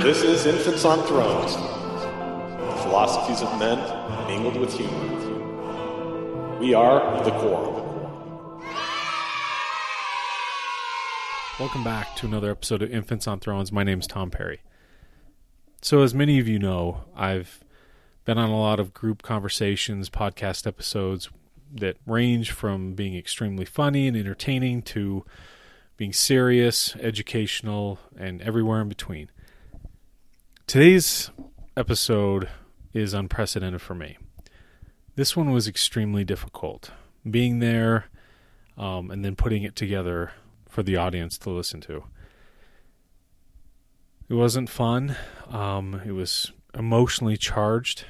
This is Infants on Thrones, the philosophies of men mingled with humor. We are the Quorum. Welcome back to another episode of Infants on Thrones. My name's Tom Perry. So as many of you know, I've been on a lot of group conversations, podcast episodes that range from being extremely funny and entertaining to being serious, educational, and everywhere in between. Today's episode is unprecedented for me. This one was extremely difficult. Being there and then putting it together for the audience to listen to. It wasn't fun. It was emotionally charged.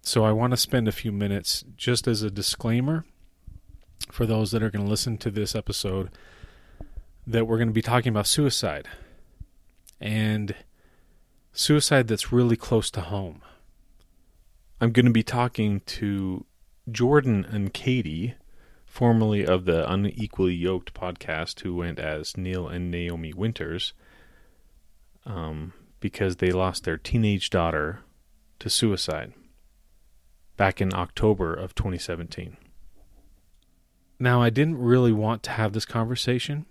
So I want to spend a few minutes just as a disclaimer for those that are going to listen to this episode that we're going to be talking about suicide. And suicide that's really close to home. I'm going to be talking to Jordan and Katie, formerly of the Unequally Yoked podcast, who went as Neil and Naomi Winters, because they lost their teenage daughter to suicide back in October of 2017. Now, I didn't really want to have this conversation.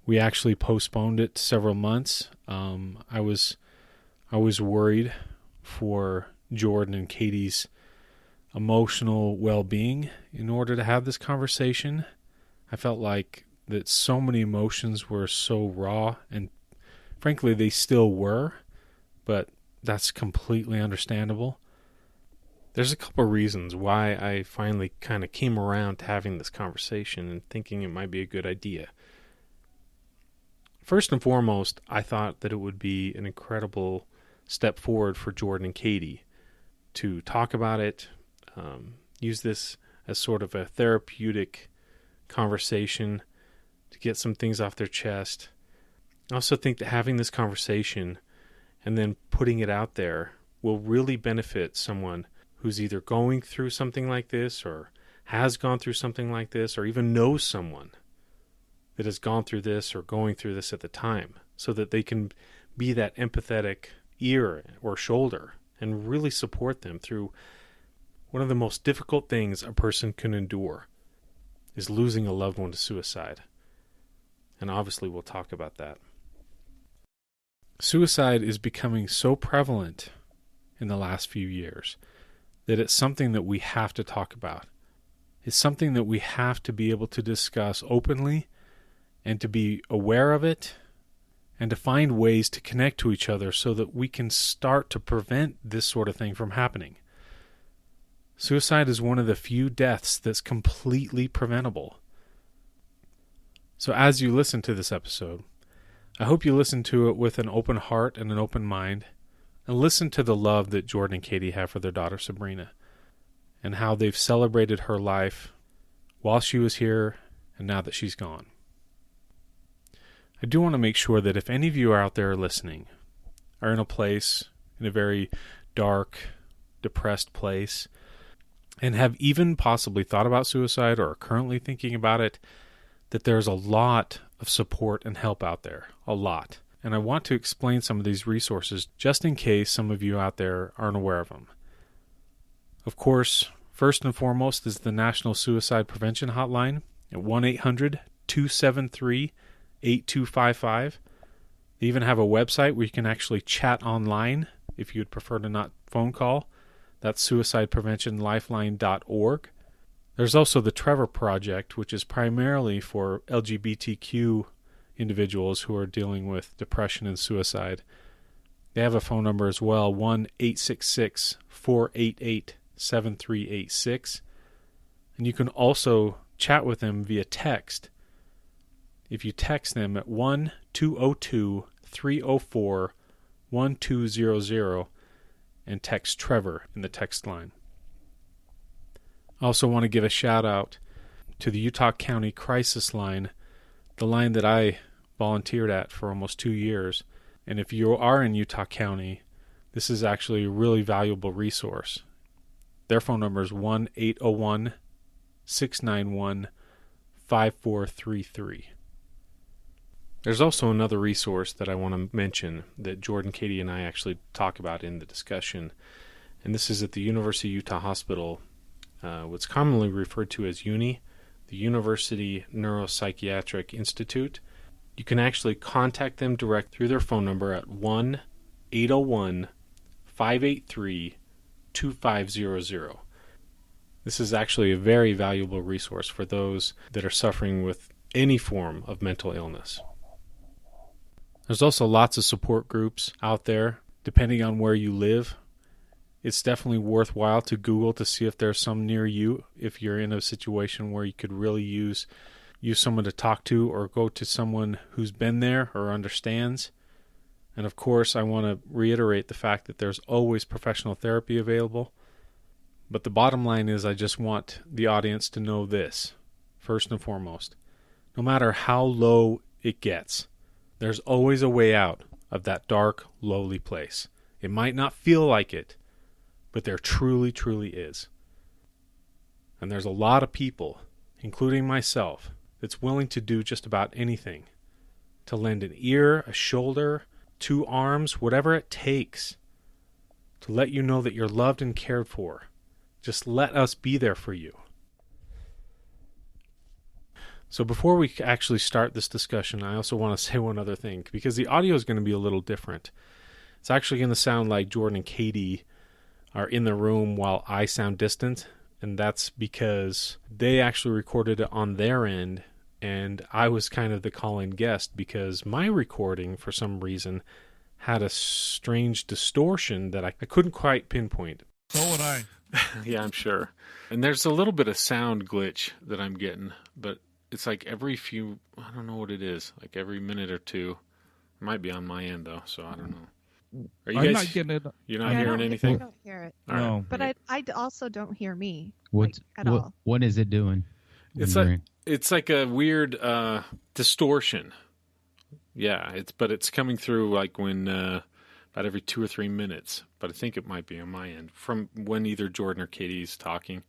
We actually postponed it several months. I was worried for Jordan and Katie's emotional well-being in order to have this conversation. I felt like that so many emotions were so raw, and frankly they still were, but that's completely understandable. There's a couple of reasons why I finally kind of came around to having this conversation and thinking it might be a good idea. First and foremost, I thought that it would be an incredible step forward for Jordan and Katie to talk about it, use this as sort of a therapeutic conversation to get some things off their chest. I also think that having this conversation and then putting it out there will really benefit someone who's either going through something like this or has gone through something like this or even knows someone that has gone through this or going through this at the time, so that they can be that empathetic ear or shoulder and really support them through one of the most difficult things a person can endure is losing a loved one to suicide. And obviously we'll talk about that. Suicide is becoming so prevalent in the last few years that it's something that we have to talk about. It's something that we have to be able to discuss openly and to be aware of it and to find ways to connect to each other so that we can start to prevent this sort of thing from happening. Suicide is one of the few deaths that's completely preventable. So as you listen to this episode, I hope you listen to it with an open heart and an open mind, and listen to the love that Jordan and Katie have for their daughter Sabrina, and how they've celebrated her life while she was here and now that she's gone. I do want to make sure that if any of you are out there listening, are in a place, in a very dark, depressed place, and have even possibly thought about suicide or are currently thinking about it, that there's a lot of support and help out there. A lot. And I want to explain some of these resources just in case some of you out there aren't aware of them. Of course, first and foremost is the National Suicide Prevention Hotline at 1-800-273-8255. They even have a website where you can actually chat online if you'd prefer to not phone call. That's suicidepreventionlifeline.org. There's also the Trevor Project, which is primarily for LGBTQ individuals who are dealing with depression and suicide. They have a phone number as well, 1-866-488-7386. And you can also chat with them via text. If you text them at 1-202-304-1200 and text Trevor in the text line. I also want to give a shout out to the Utah County Crisis Line, the line that I volunteered at for almost 2 years. And if you are in Utah County, this is actually a really valuable resource. Their phone number is 1-801-691-5433. There's also another resource that I want to mention that Jordan, Katie, and I actually talk about in the discussion, and this is at the University of Utah Hospital, what's commonly referred to as UNI, the University Neuropsychiatric Institute. You can actually contact them direct through their phone number at 1-801-583-2500. This is actually a very valuable resource for those that are suffering with any form of mental illness. There's also lots of support groups out there, depending on where you live. It's definitely worthwhile to Google to see if there's some near you, if you're in a situation where you could really use someone to talk to, or go to someone who's been there or understands. And of course, I want to reiterate the fact that there's always professional therapy available. But the bottom line is, I just want the audience to know this, first and foremost. No matter how low it gets, there's always a way out of that dark, lowly place. It might not feel like it, but there truly, truly is. And there's a lot of people, including myself, that's willing to do just about anything. To lend an ear, a shoulder, 2 arms, whatever it takes. To let you know that you're loved and cared for. Just let us be there for you. So before we actually start this discussion, I also want to say one other thing, because the audio is going to be a little different. It's actually going to sound like Jordan and Katie are in the room while I sound distant, and that's because they actually recorded it on their end, and I was kind of the call-in guest because my recording, for some reason, had a strange distortion that I couldn't quite pinpoint. So would I. Yeah, I'm sure. And there's a little bit of sound glitch that I'm getting, but it's like every few, I don't know what it is, like every minute or two. It might be on my end, though, so I don't know. Are you I'm guys, not getting it. you're not hearing anything? I don't hear it. All right. No. But I also don't hear me at What all. what is it doing? It's like a weird distortion. Yeah, but it's coming through like when about every 2 or 3 minutes. But I think it might be on my end from when either Jordan or Katie's talking.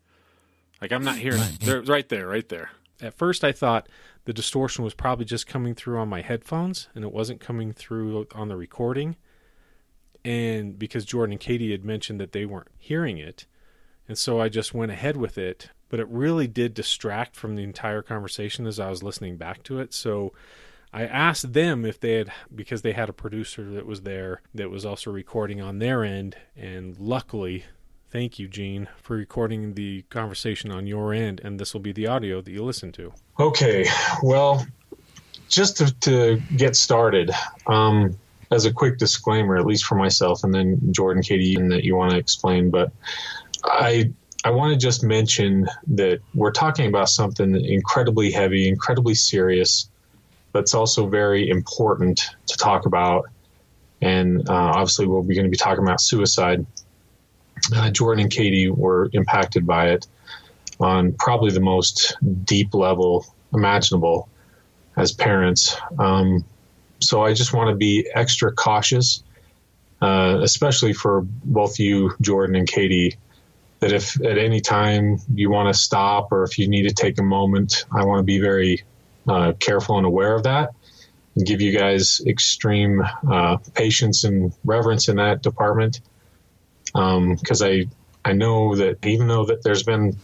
Like I'm not hearing it. They're right there. At first I thought the distortion was probably just coming through on my headphones and it wasn't coming through on the recording. And because Jordan and Katie had mentioned that they weren't hearing it, and so I just went ahead with it. But it really did distract from the entire conversation as I was listening back to it. So I asked them if they had, because they had a producer that was there that was also recording on their end. And luckily, thank you, Gene, for recording the conversation on your end. And this will be the audio that you listen to. Okay, well, just to get started, as a quick disclaimer, at least for myself, and then Jordan, Katie, that you want to explain, but I want to just mention that we're talking about something incredibly heavy, incredibly serious, but it's also very important to talk about. And obviously, we're going to be talking about suicide. Jordan and Katie were impacted by it on probably the most deep level imaginable as parents. So I just want to be extra cautious, especially for both you, Jordan and Katie, that if at any time you want to stop or if you need to take a moment, I want to be very careful and aware of that and give you guys extreme patience and reverence in that department. Because I know that even though that there's been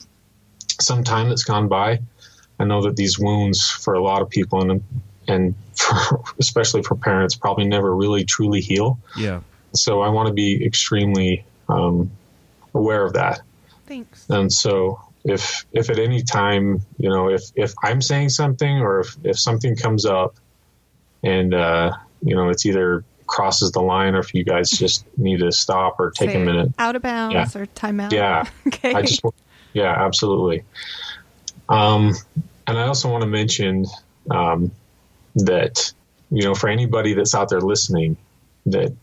some time that's gone by, I know that these wounds for a lot of people and for, especially for parents probably never really truly heal. Yeah. So I want to be extremely aware of that. Thanks. And so if at any time, if I'm saying something or if something comes up and, it's either crosses the line or if you guys just need to stop or take a minute. Out of bounds or time out. Yeah. Okay. Absolutely. And I also want to mention that, for anybody that's out there listening, that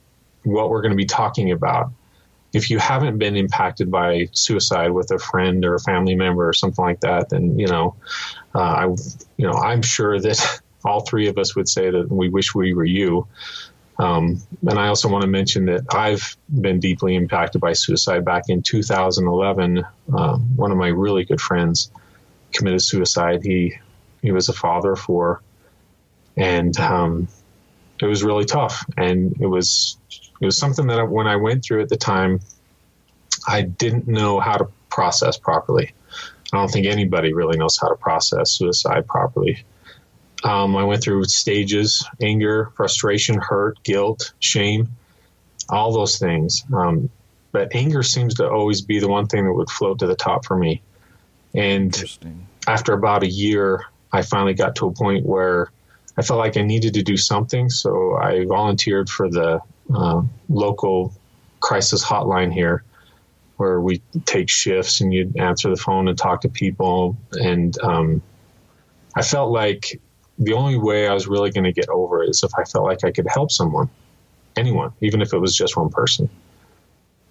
what we're going to be talking about, if you haven't been impacted by suicide with a friend or a family member or something like that, then, I'm sure that all three of us would say that we wish we were you. And I also want to mention that I've been deeply impacted by suicide. Back in 2011, one of my really good friends committed suicide. He was a father for And it was really tough. And it was something that when I went through at the time, I didn't know how to process properly. I don't think anybody really knows how to process suicide properly. I went through stages: anger, frustration, hurt, guilt, shame, all those things. But anger seems to always be the one thing that would float to the top for me. And after about a year, I finally got to a point where I felt like I needed to do something. So I volunteered for the local crisis hotline here, where we take shifts and you'd answer the phone and talk to people. And I felt like the only way I was really going to get over it is if I felt like I could help someone, anyone, even if it was just one person.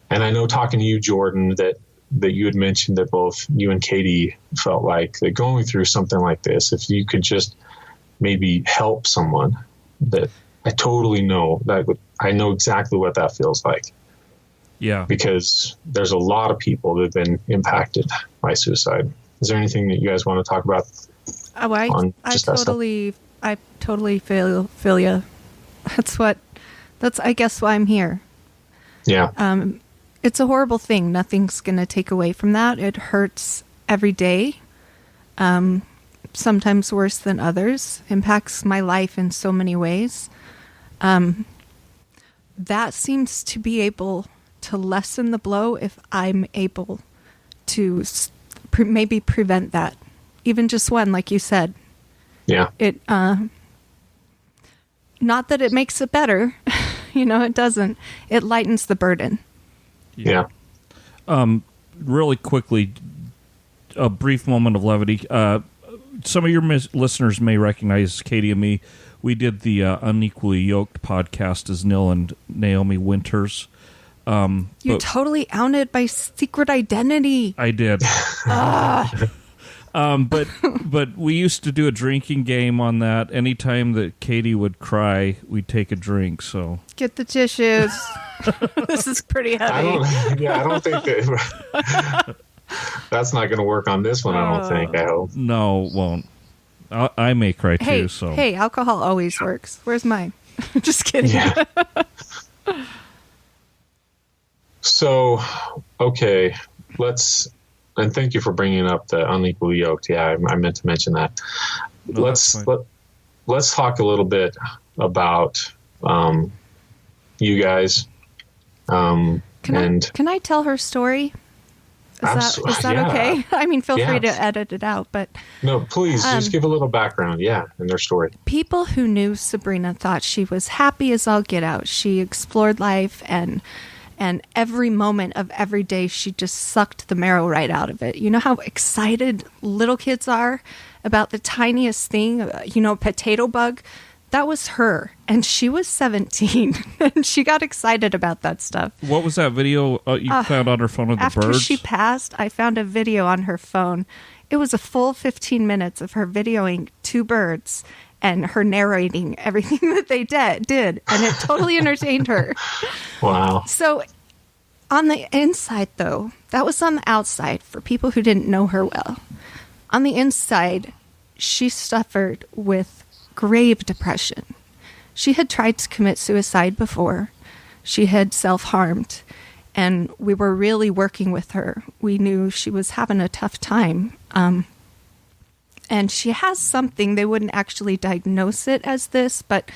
And I know, talking to you, Jordan, that you had mentioned that both you and Katie felt like that going through something like this, if you could just maybe help someone, that I totally know I know exactly what that feels like. Yeah. Because there's a lot of people that have been impacted by suicide. Is there anything that you guys want to talk about? Oh, I totally feel you. That's I guess why I'm here. Yeah. It's a horrible thing. Nothing's going to take away from that. It hurts every day. Sometimes worse than others. Impacts my life in so many ways. That seems to be able to lessen the blow if I'm able to maybe prevent that. Even just one, like you said. Yeah. It, not that it makes it better. It doesn't. It lightens the burden. Yeah. Really quickly, a brief moment of levity. Some of your listeners may recognize Katie and me. We did the Unequally Yoked podcast as Nil and Naomi Winters. You totally outed my secret identity. I did. But we used to do a drinking game on that. Anytime that Katie would cry, we'd take a drink. So get the tissues. This is pretty heavy. I don't think that that's not going to work on this one. I don't think. I hope. No, it won't. I may cry too. Hey, alcohol always works. Where's mine? Just kidding. Yeah. So, okay, and thank you for bringing up the Unequally Yoked. Yeah, I meant to mention that. No, let's talk a little bit about you guys. Can I tell her story? Is that okay? I mean, feel free to edit it out, but no, please just give a little background. Yeah, in their story. People who knew Sabrina thought she was happy as all get out. She explored life, and every moment of every day, she just sucked the marrow right out of it. You know how excited little kids are about the tiniest thing? A potato bug? That was her. And she was 17. And she got excited about that stuff. What was that video you found on her phone of the birds? After she passed, I found a video on her phone. It was a full 15 minutes of her videoing 2 birds and her narrating everything that they did. And it totally entertained her. Wow. So on the inside, though, that was on the outside for people who didn't know her well. On the inside, she suffered with grave depression. She had tried to commit suicide before. She had self-harmed. And we were really working with her. We knew she was having a tough time. And she has something, they wouldn't actually diagnose it as this, but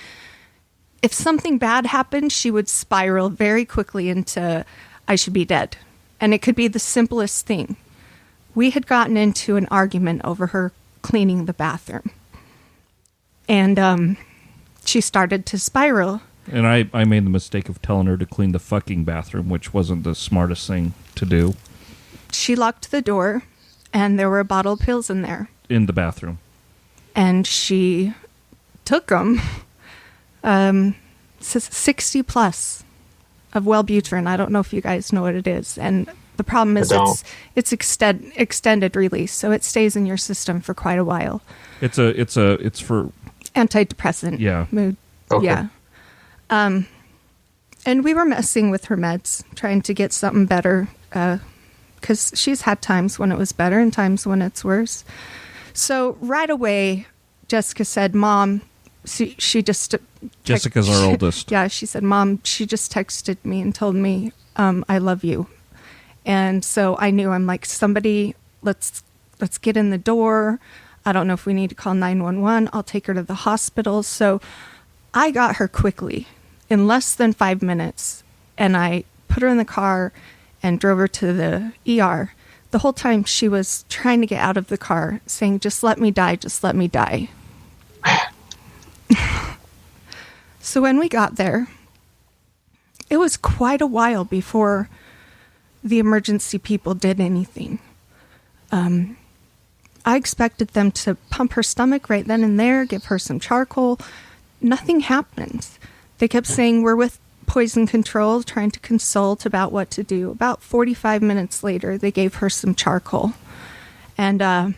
if something bad happened, she would spiral very quickly into, I should be dead. And it could be the simplest thing. We had gotten into an argument over her cleaning the bathroom. And she started to spiral. And I made the mistake of telling her to clean the fucking bathroom, which wasn't the smartest thing to do. She locked the door, and there were a bottle of pills in there. In the bathroom. And she took them, 60 plus of Wellbutrin. I don't know if you guys know what it is. And the problem is it's extended release, so it stays in your system for quite a while. It's for antidepressant. Yeah. Mood. Okay. Yeah. And we were messing with her meds, trying to get something better, because she's had times when it was better and times when it's worse. So right away, Jessica said, Mom, she just Jessica's our oldest. Yeah, she said, Mom, she just texted me and told me, I love you. And so I knew, I'm like, somebody, let's get in the door. I don't know if we need to call 911. I'll take her to the hospital. So I got her quickly in less than 5 minutes. And I put her in the car and drove her to the ER. The whole time she was trying to get out of the car, saying, just let me die, just let me die. So when we got there, it was quite a while before the emergency people did anything. I expected them to pump her stomach right then and there, give her some charcoal. Nothing happened. They kept saying, we're with poison control, trying to consult about what to do. About 45 minutes later, they gave her some charcoal. And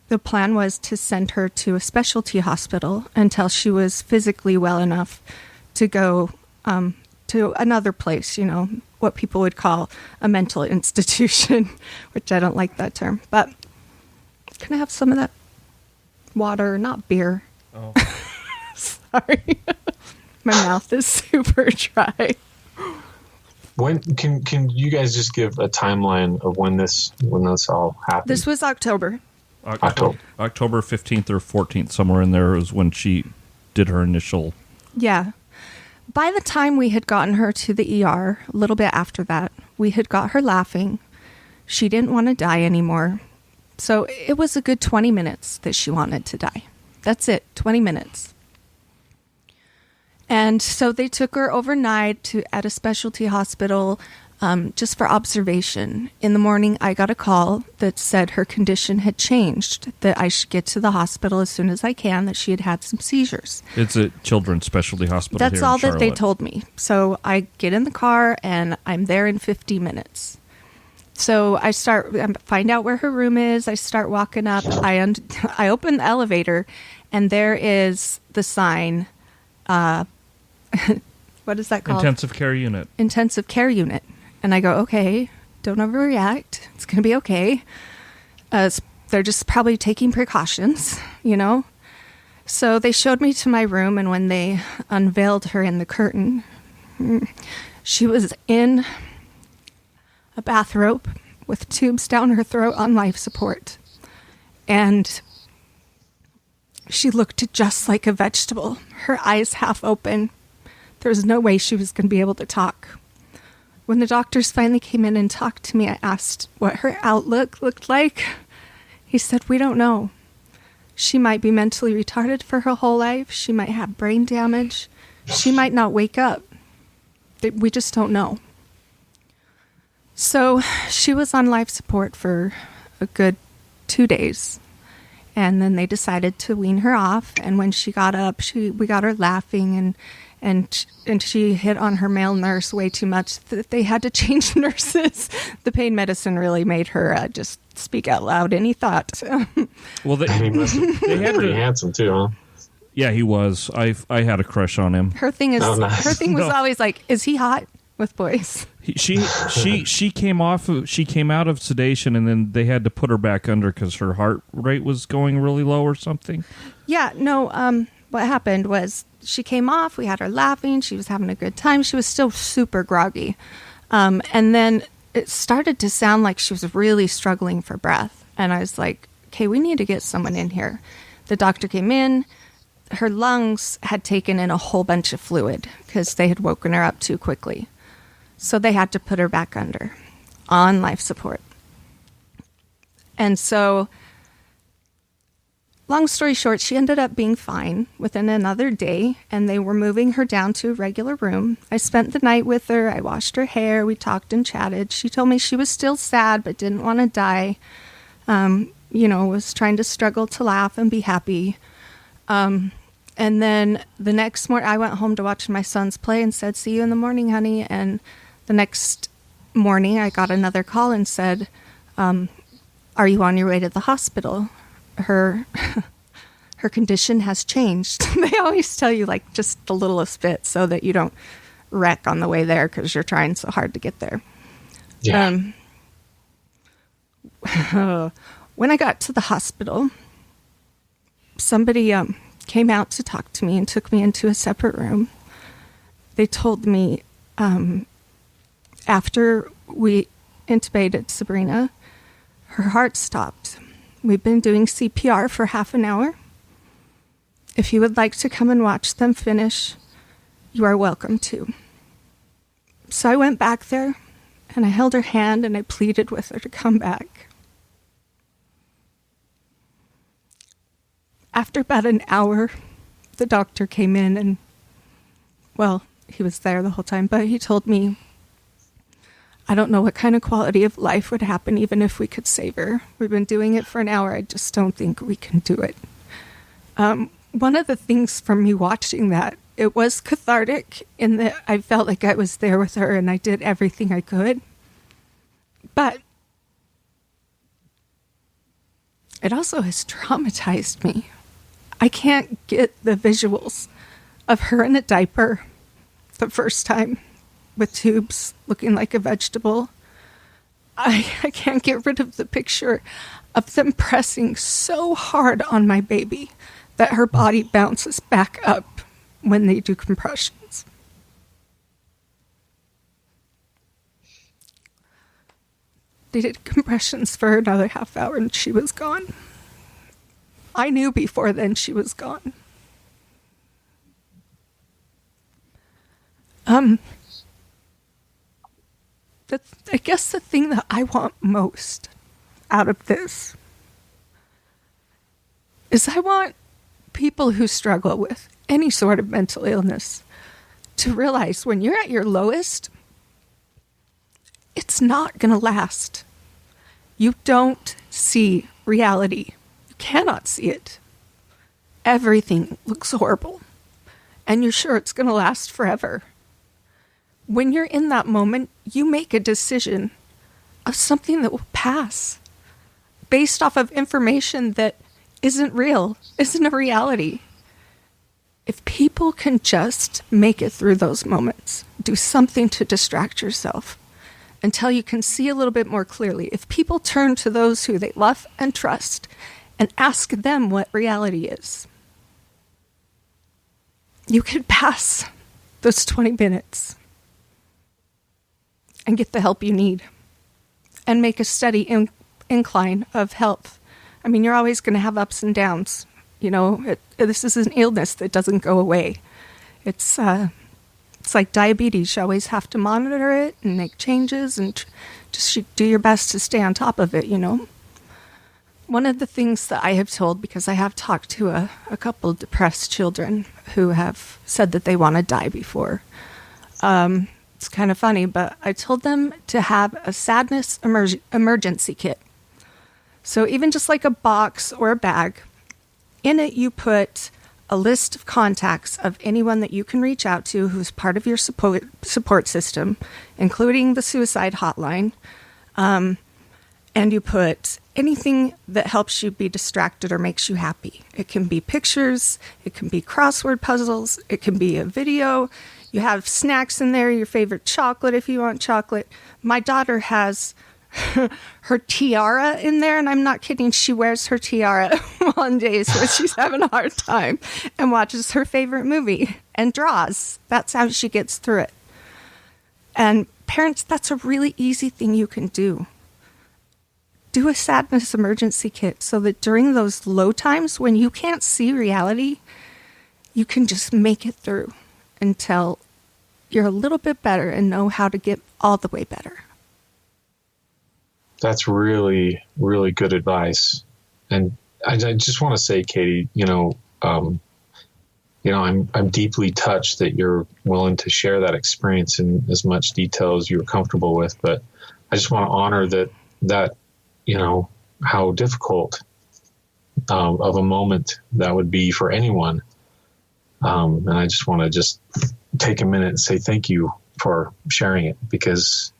the plan was to send her to a specialty hospital until she was physically well enough to go to another place, you know, what people would call a mental institution, which I don't like that term. But can I have some of that water, not beer? Oh. Sorry. My mouth is super dry. When can you guys just give a timeline of when this all happened? This was October. October 15th or 14th, somewhere in there is when she did her initial. Yeah. By the time we had gotten her to the ER, a little bit after that, we had got her laughing. She didn't want to die anymore. So it was a good 20 minutes that she wanted to die. That's it, 20 minutes. And so they took her overnight at a specialty hospital just for observation. In the morning, I got a call that said her condition had changed, that I should get to the hospital as soon as I can, that she had had some seizures. It's a children's specialty hospital. That's here all in Charlotte. that they told me. So I get in the car and I'm there in 50 minutes. So I find out where her room is. I start walking up. I open the elevator and there is the sign, what is that called? Intensive care unit. Intensive care unit. And I go, okay, don't overreact. It's going to be okay. They're just probably taking precautions, you know? So they showed me to my room, and when they unveiled her in the curtain, she was in a bathrobe with tubes down her throat on life support. And she looked just like a vegetable, her eyes half open. There was no way she was going to be able to talk. When the doctors finally came in and talked to me, I asked what her outlook looked like. He said, we don't know. She might be mentally retarded for her whole life. She might have brain damage. She might not wake up. We just don't know. So she was on life support for a good 2 days. And then they decided to wean her off. And when she got up, we got her laughing, and she hit on her male nurse way too much that they had to change nurses. The pain medicine really made her just speak out loud any thought. Well, he must have been pretty handsome too, huh? Yeah, he was. I had a crush on him. Her thing is, nice. her thing was always like, is he hot with boys? She came out of sedation, and then they had to put her back under because her heart rate was going really low or something. Yeah, no. What happened was she came off. We had her laughing. She was having a good time. She was still super groggy, and then it started to sound like she was really struggling for breath. And I was like, "Okay, we need to get someone in here." The doctor came in. Her lungs had taken in a whole bunch of fluid because they had woken her up too quickly. So they had to put her back under on life support. And so, long story short, she ended up being fine within another day, and they were moving her down to a regular room. I spent the night with her. I washed her hair. We talked and chatted. She told me she was still sad but didn't want to die. Was trying to struggle to laugh and be happy. And then the next morning, I went home to watch my sons play and said, "See you in the morning, honey." And the next morning, I got another call and said, "Are you on your way to the hospital? Her condition has changed." They always tell you like just the littlest bit so that you don't wreck on the way there because you're trying so hard to get there. Yeah. When I got to the hospital, somebody came out to talk to me and took me into a separate room. They told me after we intubated Sabrina, her heart stopped. We've been doing CPR for half an hour. If you would like to come and watch them finish, you are welcome to. So I went back there and I held her hand and I pleaded with her to come back. After about an hour, the doctor came in and, well, he was there the whole time, but he told me, I don't know what kind of quality of life would happen even if we could save her. We've been doing it for an hour. I just don't think we can do it. One of the things from me watching that, it was cathartic in that I felt like I was there with her and I did everything I could. But it also has traumatized me. I can't get the visuals of her in a diaper the first time with tubes looking like a vegetable. I can't get rid of the picture of them pressing so hard on my baby that her body bounces back up when they do compressions. They did compressions for another half hour and she was gone. I knew before then she was gone. I guess the thing that I want most out of this is I want people who struggle with any sort of mental illness to realize when you're at your lowest, it's not going to last. You don't see reality. You cannot see it. Everything looks horrible, and you're sure it's going to last forever. When you're in that moment, you make a decision of something that will pass based off of information that isn't real, isn't a reality. If people can just make it through those moments, do something to distract yourself until you can see a little bit more clearly. If people turn to those who they love and trust and ask them what reality is, you could pass those 20 minutes and get the help you need and make a steady incline of health. I mean, you're always going to have ups and downs. You know, this is an illness that doesn't go away. It's like diabetes. You always have to monitor it and make changes and just do your best to stay on top of it, you know. One of the things that I have told, because I have talked to a couple of depressed children who have said that they want to die before. It's kind of funny, but I told them to have a sadness emergency kit. So even just like a box or a bag, in it you put a list of contacts of anyone that you can reach out to who's part of your support system, including the suicide hotline. And you put anything that helps you be distracted or makes you happy. It can be pictures, it can be crossword puzzles, it can be a video. You have snacks in there, your favorite chocolate if you want chocolate. My daughter has her tiara in there, and I'm not kidding. She wears her tiara on days where she's having a hard time and watches her favorite movie and draws. That's how she gets through it. And parents, that's a really easy thing you can do. Do a sadness emergency kit so that during those low times when you can't see reality, you can just make it through until you're a little bit better and know how to get all the way better. That's really, really good advice. And I just want to say, Katie, I'm deeply touched that you're willing to share that experience in as much detail as you're comfortable with. But I just want to honor that how difficult of a moment that would be for anyone. And I just want to take a minute and say thank you for sharing it, because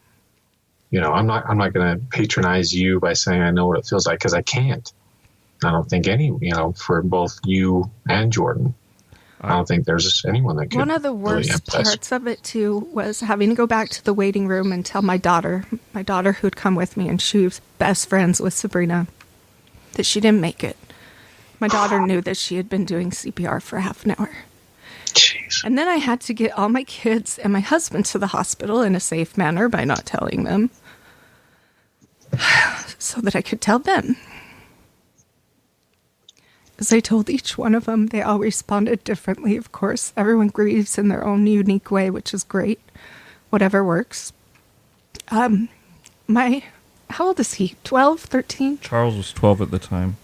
I'm not going to patronize you by saying I know what it feels like, because I can't. I don't think for both you and Jordan, I don't think there's anyone that could. One of the worst parts of it too was having to go back to the waiting room and tell my daughter who'd come with me, and she was best friends with Sabrina, that she didn't make it. My daughter knew that she had been doing CPR for half an hour. Jeez. And then I had to get all my kids and my husband to the hospital in a safe manner by not telling them so that I could tell them. As I told each one of them, they all responded differently, of course. Everyone grieves in their own unique way, which is great. Whatever works. How old is he? 12, 13? Charles was 12 at the time.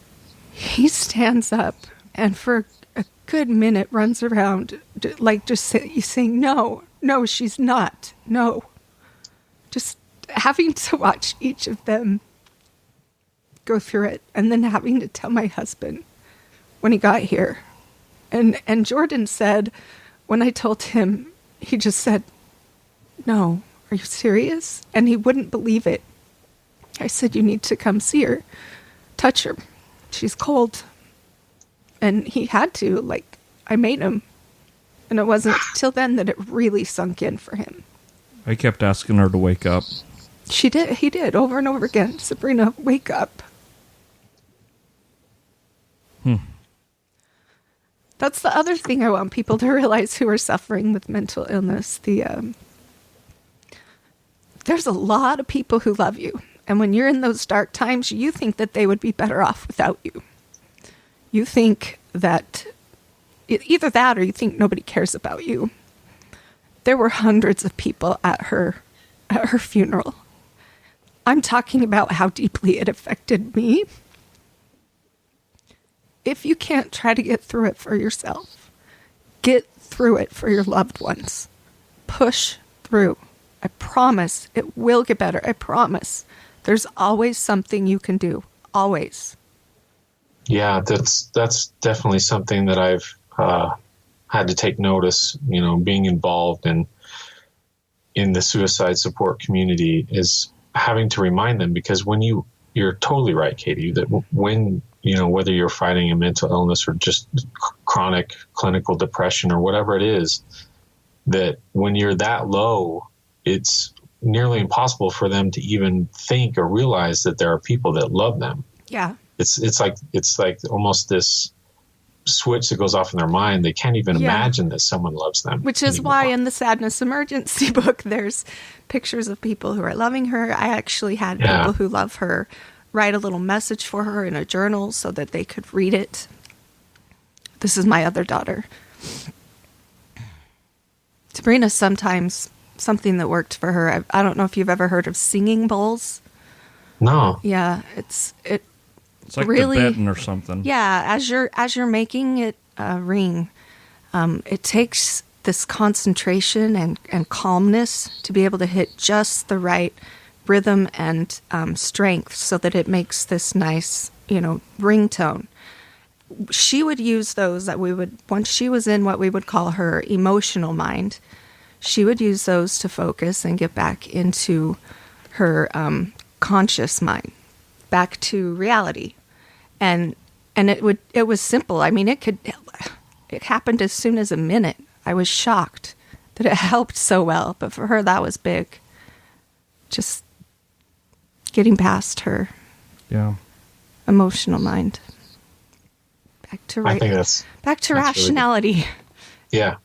He stands up and for a good minute runs around like just saying, no, she's not. No. Just having to watch each of them go through it and then having to tell my husband when he got here. And Jordan said, when I told him, he just said, no, are you serious? And he wouldn't believe it. I said, you need to come see her. Touch her. She's cold. And he had to, like, I made him. And it wasn't till then that it really sunk in for him. I kept asking her to wake up. He did, over and over again. Sabrina, wake up. That's the other thing I want people to realize who are suffering with mental illness. There's a lot of people who love you. And when you're in those dark times, you think that they would be better off without you. You think that either that or you think nobody cares about you. There were hundreds of people at her funeral. I'm talking about how deeply it affected me. If you can't try to get through it for yourself, get through it for your loved ones. Push through. I promise it will get better. I promise. There's always something you can do. Always. Yeah, that's definitely something that I've had to take notice, being involved in the suicide support community, is having to remind them, because when you're totally right, Katie, that when, whether you're fighting a mental illness or just chronic clinical depression or whatever it is, that when you're that low, it's nearly impossible for them to even think or realize that there are people that love them. Yeah. It's like almost this switch that goes off in their mind. They can't even imagine that someone loves them. Which is why in the Sadness Emergency book, there's pictures of people who are loving her. I actually had people who love her write a little message for her in a journal so that they could read it. This is my other daughter. Sabrina, sometimes something that worked for her. I don't know if you've ever heard of singing bowls. No. Yeah, it's like really Tibetan or something. Yeah, as you're making it ring, it takes this concentration and calmness to be able to hit just the right rhythm and strength so that it makes this nice, ringtone. She would use those once she was in what we would call her emotional mind, she would use those to focus and get back into her conscious mind, back to reality. And it was simple. I mean, it happened as soon as a minute. I was shocked that it helped so well, but for her that was big. Just getting past her emotional mind. I think that's rationality. Really, yeah,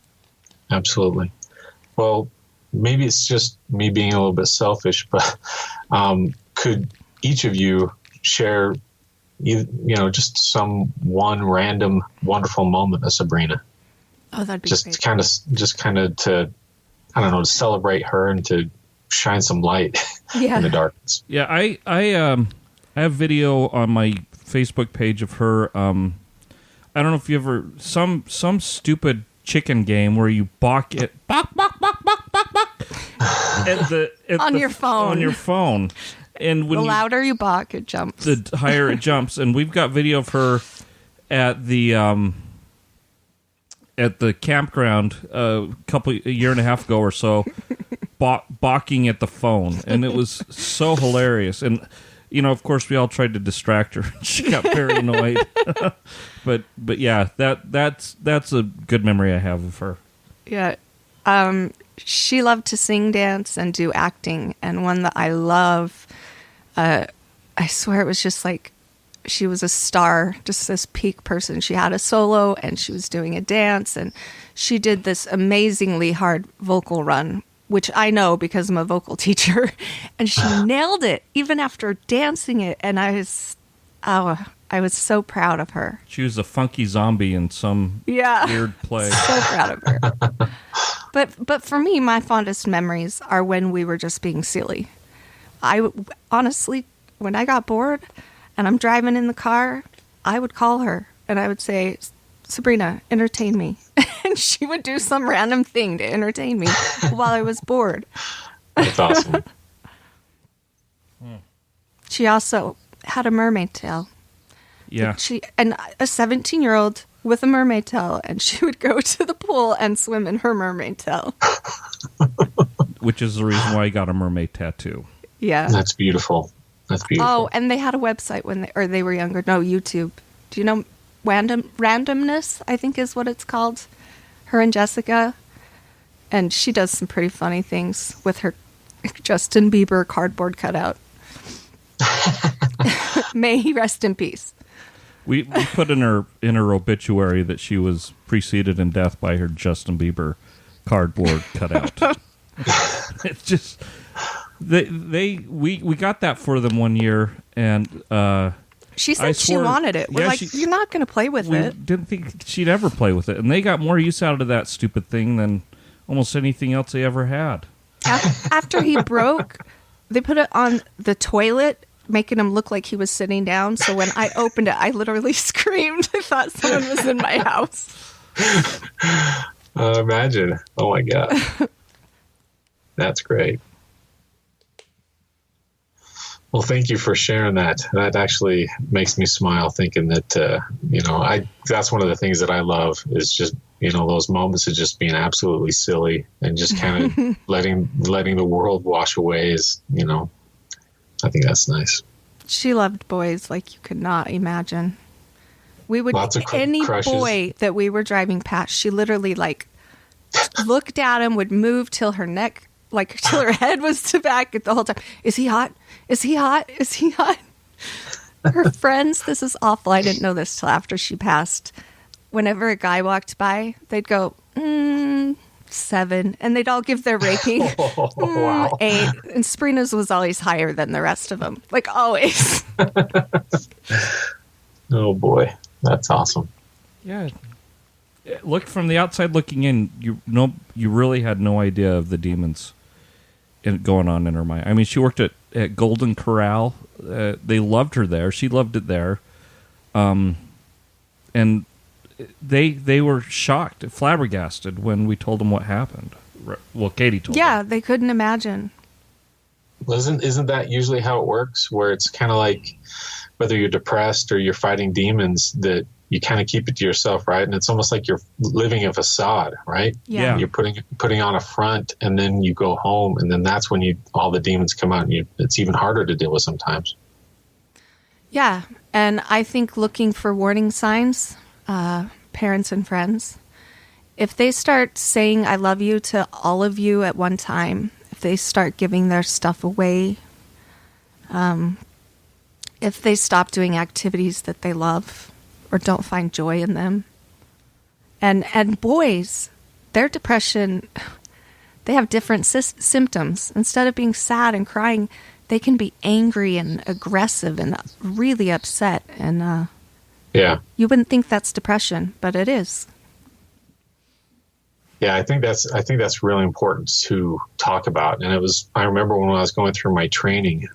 absolutely. Well, maybe it's just me being a little bit selfish, but could each of you share, just one random wonderful moment of Sabrina? Oh, that'd be just great. kind of to, I don't know, to celebrate her and to shine some light in the darkness. Yeah, I have video on my Facebook page of her. I don't know if you ever some stupid chicken game where you balk it on your phone, and when the louder you balk, it jumps. The higher it jumps, and we've got video of her at the campground a year and a half ago or so, balking at the phone, and it was so hilarious. And of course, we all tried to distract her. She got paranoid. but yeah, that's a good memory I have of her. Yeah. She loved to sing, dance, and do acting. And one that I love, I swear it was just like she was a star, just this peak person. She had a solo and she was doing a dance, and she did this amazingly hard vocal run, which I know because I'm a vocal teacher, and she nailed it even after dancing it. And I was so proud of her. She was a funky zombie in some weird play. So proud of her. But for me, my fondest memories are when we were just being silly. I honestly, when I got bored and I'm driving in the car, I would call her and I would say, Sabrina, entertain me. And she would do some random thing to entertain me while I was bored. That's awesome. She also had a mermaid tail. Yeah. And a 17-year-old with a mermaid tail, and she would go to the pool and swim in her mermaid tail. Which is the reason why I got a mermaid tattoo. Yeah. That's beautiful. That's beautiful. Oh, and they had a website when they were younger. No, YouTube. Do you know Randomness, I think is what it's called? Her and Jessica. And she does some pretty funny things with her Justin Bieber cardboard cutout. May he rest in peace. We put in her obituary that she was preceded in death by her Justin Bieber cardboard cutout. It's just we got that for them one year, and she said she wanted it. We're you're not going to play with we it. Didn't think she'd ever play with it, and they got more use out of that stupid thing than almost anything else they ever had. After he broke, they put it on the toilet, making him look like he was sitting down. So when I opened it, I literally screamed. I thought someone was in my house. Imagine. Oh, my God. That's great. Well, thank you for sharing that. That actually makes me smile thinking that, that's one of the things that I love is just, those moments of just being absolutely silly and just kind of letting the world wash away is, I think that's nice. She loved boys like you could not imagine. We would any crushes. boy that we were driving past, she literally looked at him, would move till her neck, till her head was to back the whole time. Is he hot? Is he hot? Is he hot? Her friends, this is awful. I didn't know this till after she passed. Whenever a guy walked by, they'd go, 7, and they'd all give their rating. Wow. 8, and Sabrina's was always higher than the rest of them, always. Oh boy, that's awesome. Yeah, look from the outside looking in, you really had no idea of the demons going on in her mind. I mean, she worked at Golden Corral. They loved her there. She loved it there, and they were shocked, flabbergasted when we told them what happened. Well, Katie told them. Yeah, they couldn't imagine. Isn't that usually how it works? Where it's kind of like whether you're depressed or you're fighting demons, that you kind of keep it to yourself, right? And it's almost like you're living a facade, right? Yeah. You're putting on a front, and then you go home, and then that's when all the demons come out, and it's even harder to deal with sometimes. Yeah, and I think looking for warning signs, parents and friends, if they start saying I love you to all of you at one time, if they start giving their stuff away, if they stop doing activities that they love or don't find joy in them, and boys, their depression, they have different symptoms. Instead of being sad and crying, they can be angry and aggressive and really upset, and yeah, you wouldn't think that's depression, but it is. Yeah, I think that's really important to talk about. And I remember when I was going through my training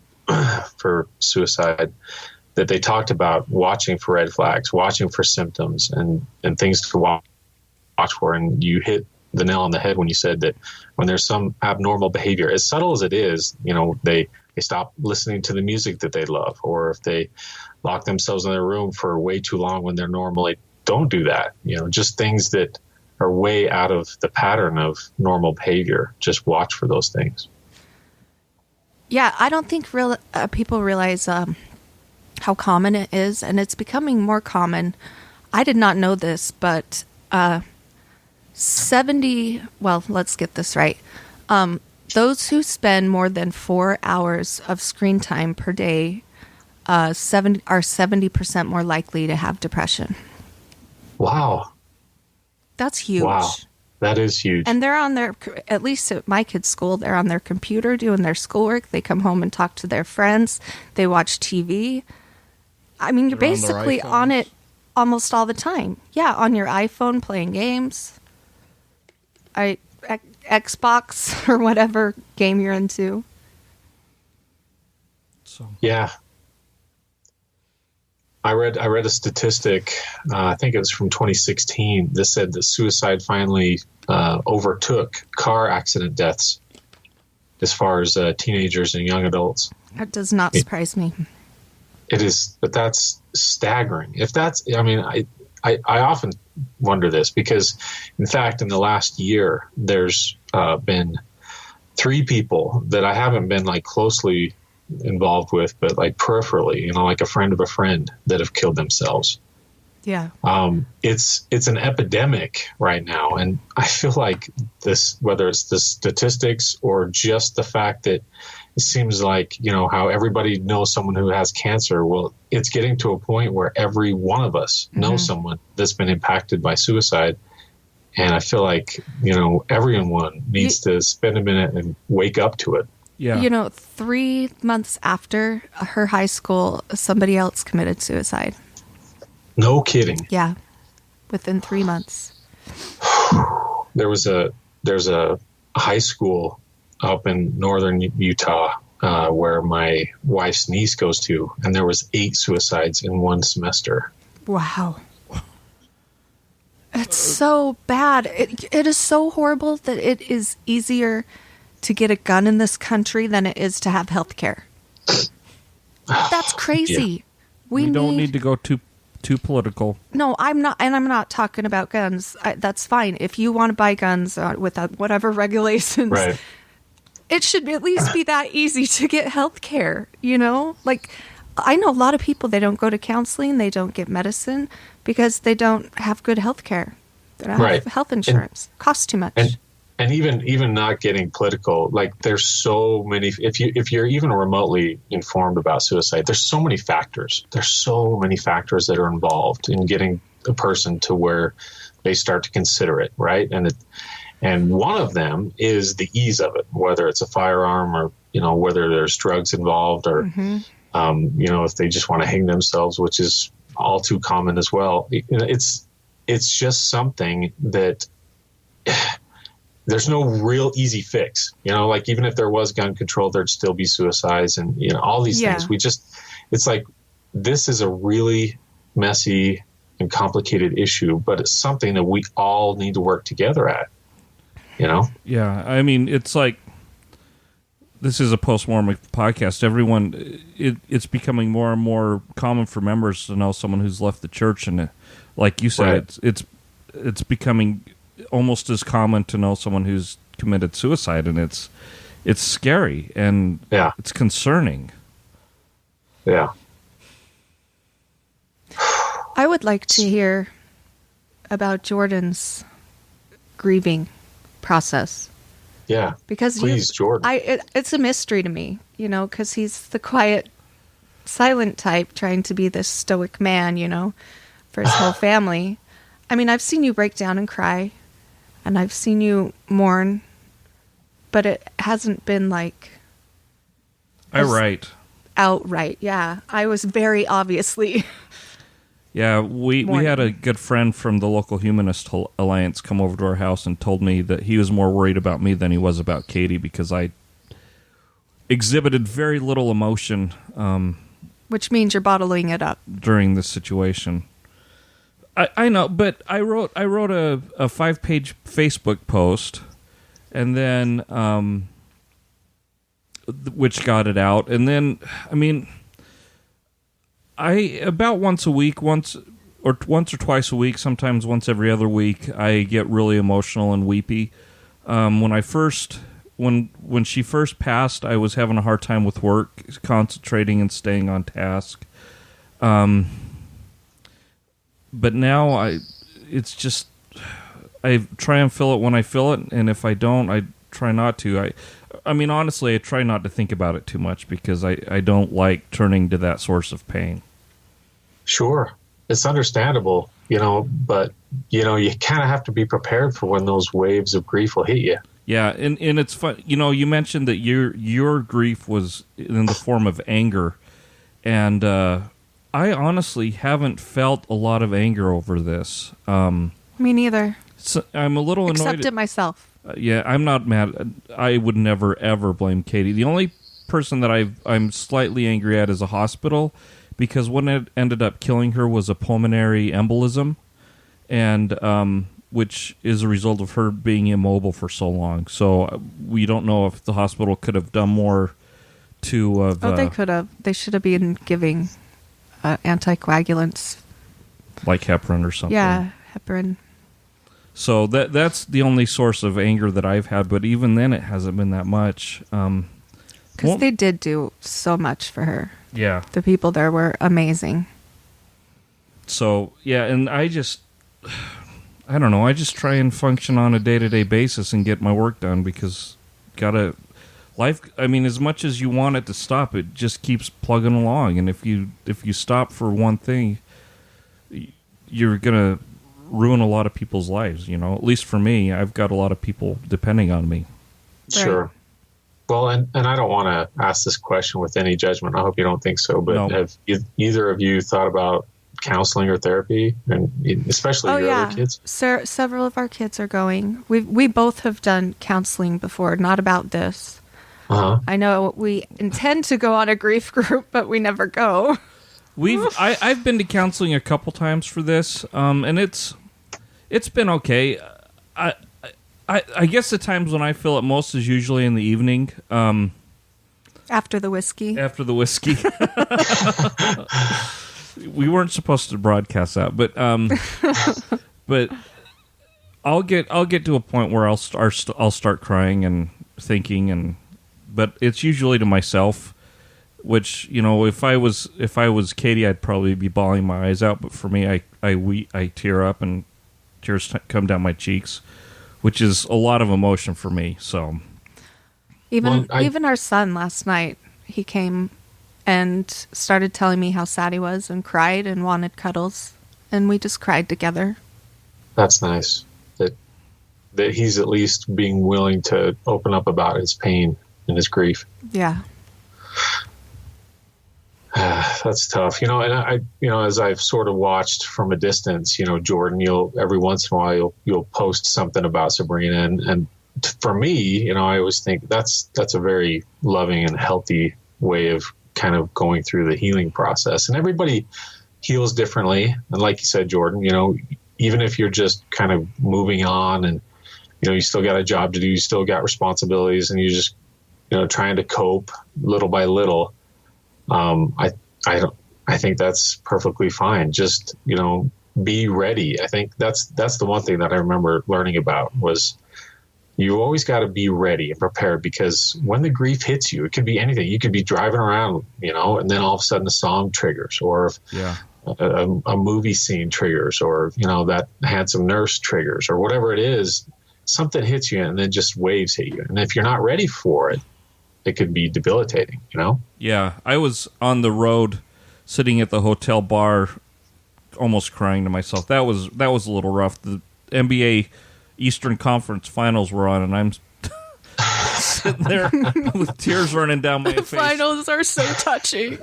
for suicide, that they talked about watching for red flags, watching for symptoms and things to watch for. And you hit the nail on the head when you said that when there's some abnormal behavior, as subtle as it is, they stop listening to the music that they love, or if they lock themselves in their room for way too long when they're normally don't do that. Just things that are way out of the pattern of normal behavior. Just watch for those things. Yeah, I don't think people realize how common it is, and it's becoming more common. I did not know this, but 70, well, let's get this right. Those who spend more than 4 hours of screen time per day are 70% more likely to have depression. Wow. That's huge. Wow. That is huge. And they're on their, at least at my kids' school, they're on their computer doing their schoolwork. They come home and talk to their friends. They watch TV. I mean, you're basically on it almost all the time. Yeah, on your iPhone playing games. Xbox or whatever game you're into. So yeah. I read a statistic, I think it was from 2016, that said that suicide finally overtook car accident deaths as far as teenagers and young adults. That does not surprise me. It is, but that's staggering. If that's, I mean, I often wonder this because, in fact, in the last year, there's been 3 people that I haven't been like closely involved with, but like peripherally, you know, like a friend of a friend that have killed themselves. Yeah. It's an epidemic right now. And I feel like this, whether it's the statistics or just the fact that it seems like, you know, how everybody knows someone who has cancer. Well, it's getting to a point where every one of us knows someone that's been impacted by suicide. And I feel like, you know, everyone needs to spend a minute and wake up to it. yeah, You know, 3 months after her high school, somebody else committed suicide. No kidding. Yeah. Within 3 months. There's a high school up in northern Utah where my wife's niece goes to, and there was 8 suicides in one semester. Wow. It's so bad. It is so horrible that it is easier to get a gun in this country than it is to have health care. That's crazy. Yeah. We don't need to go too political. No, I'm not, and I'm not talking about guns. That's fine. If you want to buy guns without whatever regulations, Right. it should at least be that easy to get health care, you know? Like, I know a lot of people, they don't go to counseling, they don't get medicine because they don't have good health care. They don't have health insurance. Costs too much. And even not getting political, like there's so many, if you're even remotely informed about suicide, there's so many factors. There's so many factors that are involved in getting a person to where they start to consider it, right? And one of them is the ease of it, whether it's a firearm or, you know, whether there's drugs involved or, you know, if they just want to hang themselves, which is all too common as well. It's just something that there's no real easy fix, you know, like even if there was gun control, there'd still be suicides and, you know, all these things. It's like, this is a really messy and complicated issue, but it's something that we all need to work together at, you know? Yeah. I mean, it's like, this is a post-mortem podcast. Everyone, it's becoming more and more common for members to know someone who's left the church. And like you said, it's becoming almost as common to know someone who's committed suicide, and it's scary and it's concerning. Yeah. I would like to hear about Jordan's grieving process. Yeah. Because please, Jordan. It's a mystery to me, you know, because he's the quiet, silent type trying to be this stoic man, you know, for his whole family. I mean, I've seen you break down and cry, and I've seen you mourn, but it hasn't been like... Outright, yeah. I was very obviously... Yeah, we had a good friend from the local Humanist Alliance come over to our house and told me that he was more worried about me than he was about Katie because I exhibited very little emotion. Which means you're bottling it up. During this situation. I know, but I wrote a 5-page Facebook post, and then which got it out, and then I mean, about once or twice a week, sometimes once every other week, I get really emotional and weepy. When she first passed, I was having a hard time with work, concentrating and staying on task. But now I try and feel it when I feel it, and if I don't, try not to. I mean, honestly, I try not to think about it too much because I don't like turning to that source of pain. Sure. It's understandable, but, you kind of have to be prepared for when those waves of grief will hit you. Yeah, and it's fun. You mentioned that your grief was in the form of anger, and I honestly haven't felt a lot of anger over this. Me neither. So I'm a little annoyed. Except at myself. Yeah, I'm not mad. I would never, ever blame Katie. The only person that I'm slightly angry at is a hospital, because what it ended up killing her was a pulmonary embolism, and which is a result of her being immobile for so long. So we don't know if the hospital could have done more to... they could have. They should have been giving anticoagulants. Like heparin or something. Yeah, heparin. So that's the only source of anger that I've had, but even then it hasn't been that much. Because they did do so much for her. Yeah. The people there were amazing. So, yeah, and I don't know, I just try and function on a day-to-day basis and get my work done, because life, I mean, as much as you want it to stop, it just keeps plugging along, and if you stop for one thing, you're going to ruin a lot of people's lives, At least for me, I've got a lot of people depending on me. Sure. Well, and I don't want to ask this question with any judgment. I hope you don't think so, but No. Have either of you thought about counseling or therapy, and especially your other kids? Several of our kids are going. We both have done counseling before, not about this. Uh-huh. I know we intend to go on a grief group, but we never go. I've been to counseling a couple times for this, and it's been okay. I guess the times when I feel it most is usually in the evening. After the whiskey. After the whiskey. We weren't supposed to broadcast that, but I'll get to a point where I'll start crying and thinking, but it's usually to myself. Which, if I was Katie, I'd probably be bawling my eyes out. But for me, I tear up and tears come down my cheeks, which is a lot of emotion for me. So even our son last night, he came and started telling me how sad he was and cried and wanted cuddles, and we just cried together. That's nice that he's at least being willing to open up about his pain and his grief. Yeah. That's tough, and I, as I've sort of watched from a distance, Jordan, every once in a while you'll post something about Sabrina, and for me, I always think that's a very loving and healthy way of kind of going through the healing process. And everybody heals differently, and like you said, Jordan, even if you're just kind of moving on, and you still got a job to do, you still got responsibilities, and you just trying to cope little by little. I think that's perfectly fine. Just, be ready. I think that's the one thing that I remember learning about was you always got to be ready and prepared, because when the grief hits you, it could be anything. You could be driving around, and then all of a sudden a song triggers, or a movie scene triggers, or, that handsome nurse triggers, or whatever it is, something hits you and then just waves hit you. And if you're not ready for it, it could be debilitating, Yeah, I was on the road, sitting at the hotel bar, almost crying to myself. That was a little rough. The NBA Eastern Conference Finals were on, and I'm sitting there with tears running down my face. The finals are so touching.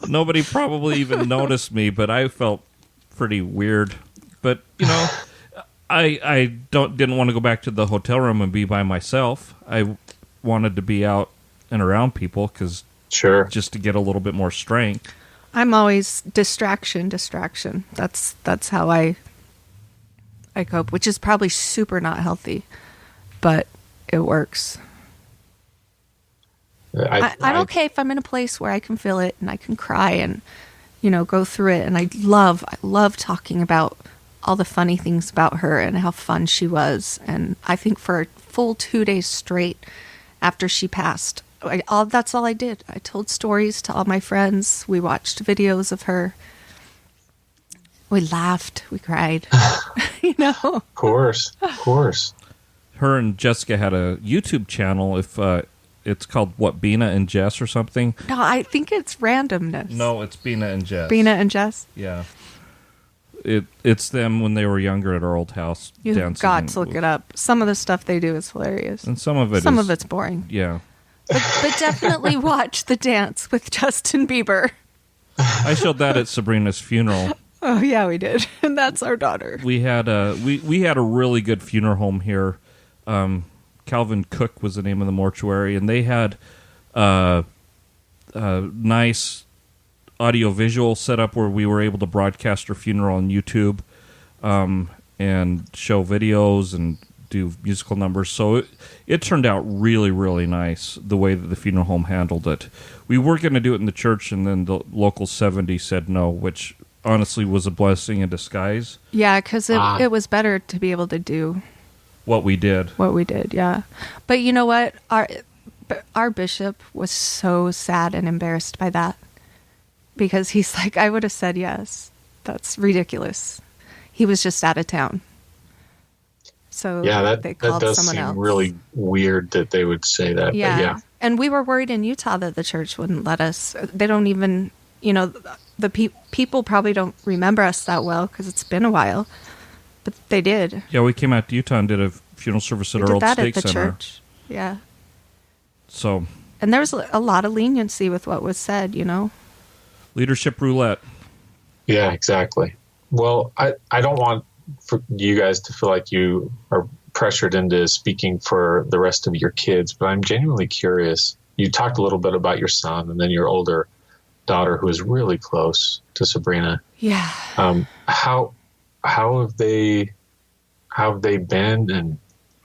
Nobody probably even noticed me, but I felt pretty weird. But I didn't want to go back to the hotel room and be by myself. I wanted to be out and around people, because just to get a little bit more strength. I'm always distraction. That's how I cope, which is probably super not healthy, but it works. I'm okay if I'm in a place where I can feel it and I can cry and go through it. And I love talking about all the funny things about her and how fun she was. And I think for a full 2 days straight after she passed, that's all I did. I told stories to all my friends. We watched videos of her. We laughed. We cried. Of course. her and Jessica had a YouTube channel. If it's called what, Bina and Jess or something? No, I think it's randomness. No, it's Bina and Jess. Bina and Jess. Yeah. It's them when they were younger at our old house. You've dancing got to look it up. Some of the stuff they do is hilarious. And some of it's boring. Yeah. But definitely watch the dance with Justin Bieber. I showed that at Sabrina's funeral. Oh yeah, we did. And that's our daughter. We had a really good funeral home here. Calvin Cook was the name of the mortuary, and they had a nice audio-visual setup where we were able to broadcast her funeral on YouTube and show videos and do musical numbers. So it turned out really, really nice, the way that the funeral home handled it. We were going to do it in the church, and then the local 70 said no, which honestly was a blessing in disguise. Yeah, because it was better to be able to do what we did. Yeah. But you know what? Our bishop was so sad and embarrassed by that. Because he's like, I would have said yes. That's ridiculous. He was just out of town. So yeah, they called that does someone seem else. really weird that they would say that. Yeah. But yeah. And we were worried in Utah that the church wouldn't let us. They don't even, the people probably don't remember us that well because it's been a while. But they did. Yeah, we came out to Utah and did a funeral service at our old stake center. Church. Yeah. So. And there was a lot of leniency with what was said, Leadership roulette. Yeah, exactly. Well, I don't want for you guys to feel like you are pressured into speaking for the rest of your kids, but I'm genuinely curious. You talked a little bit about your son and then your older daughter who is really close to Sabrina. Yeah. How have they been? And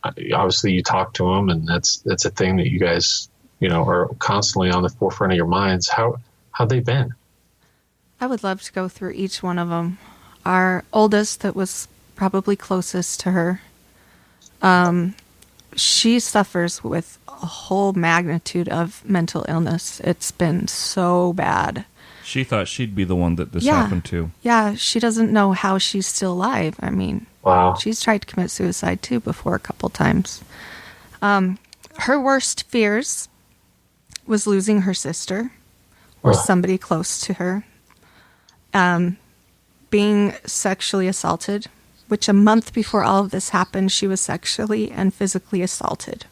obviously you talk to them, and that's a thing that you guys, are constantly on the forefront of your minds. How've they been? I would love to go through each one of them. Our oldest, that was probably closest to her, she suffers with a whole magnitude of mental illness. It's been so bad. She thought she'd be the one that this happened to. Yeah, she doesn't know how she's still alive. I mean, wow. She's tried to commit suicide too before a couple times. Her worst fears was losing her sister or somebody close to her. Being sexually assaulted, which a month before all of this happened, she was sexually and physically assaulted.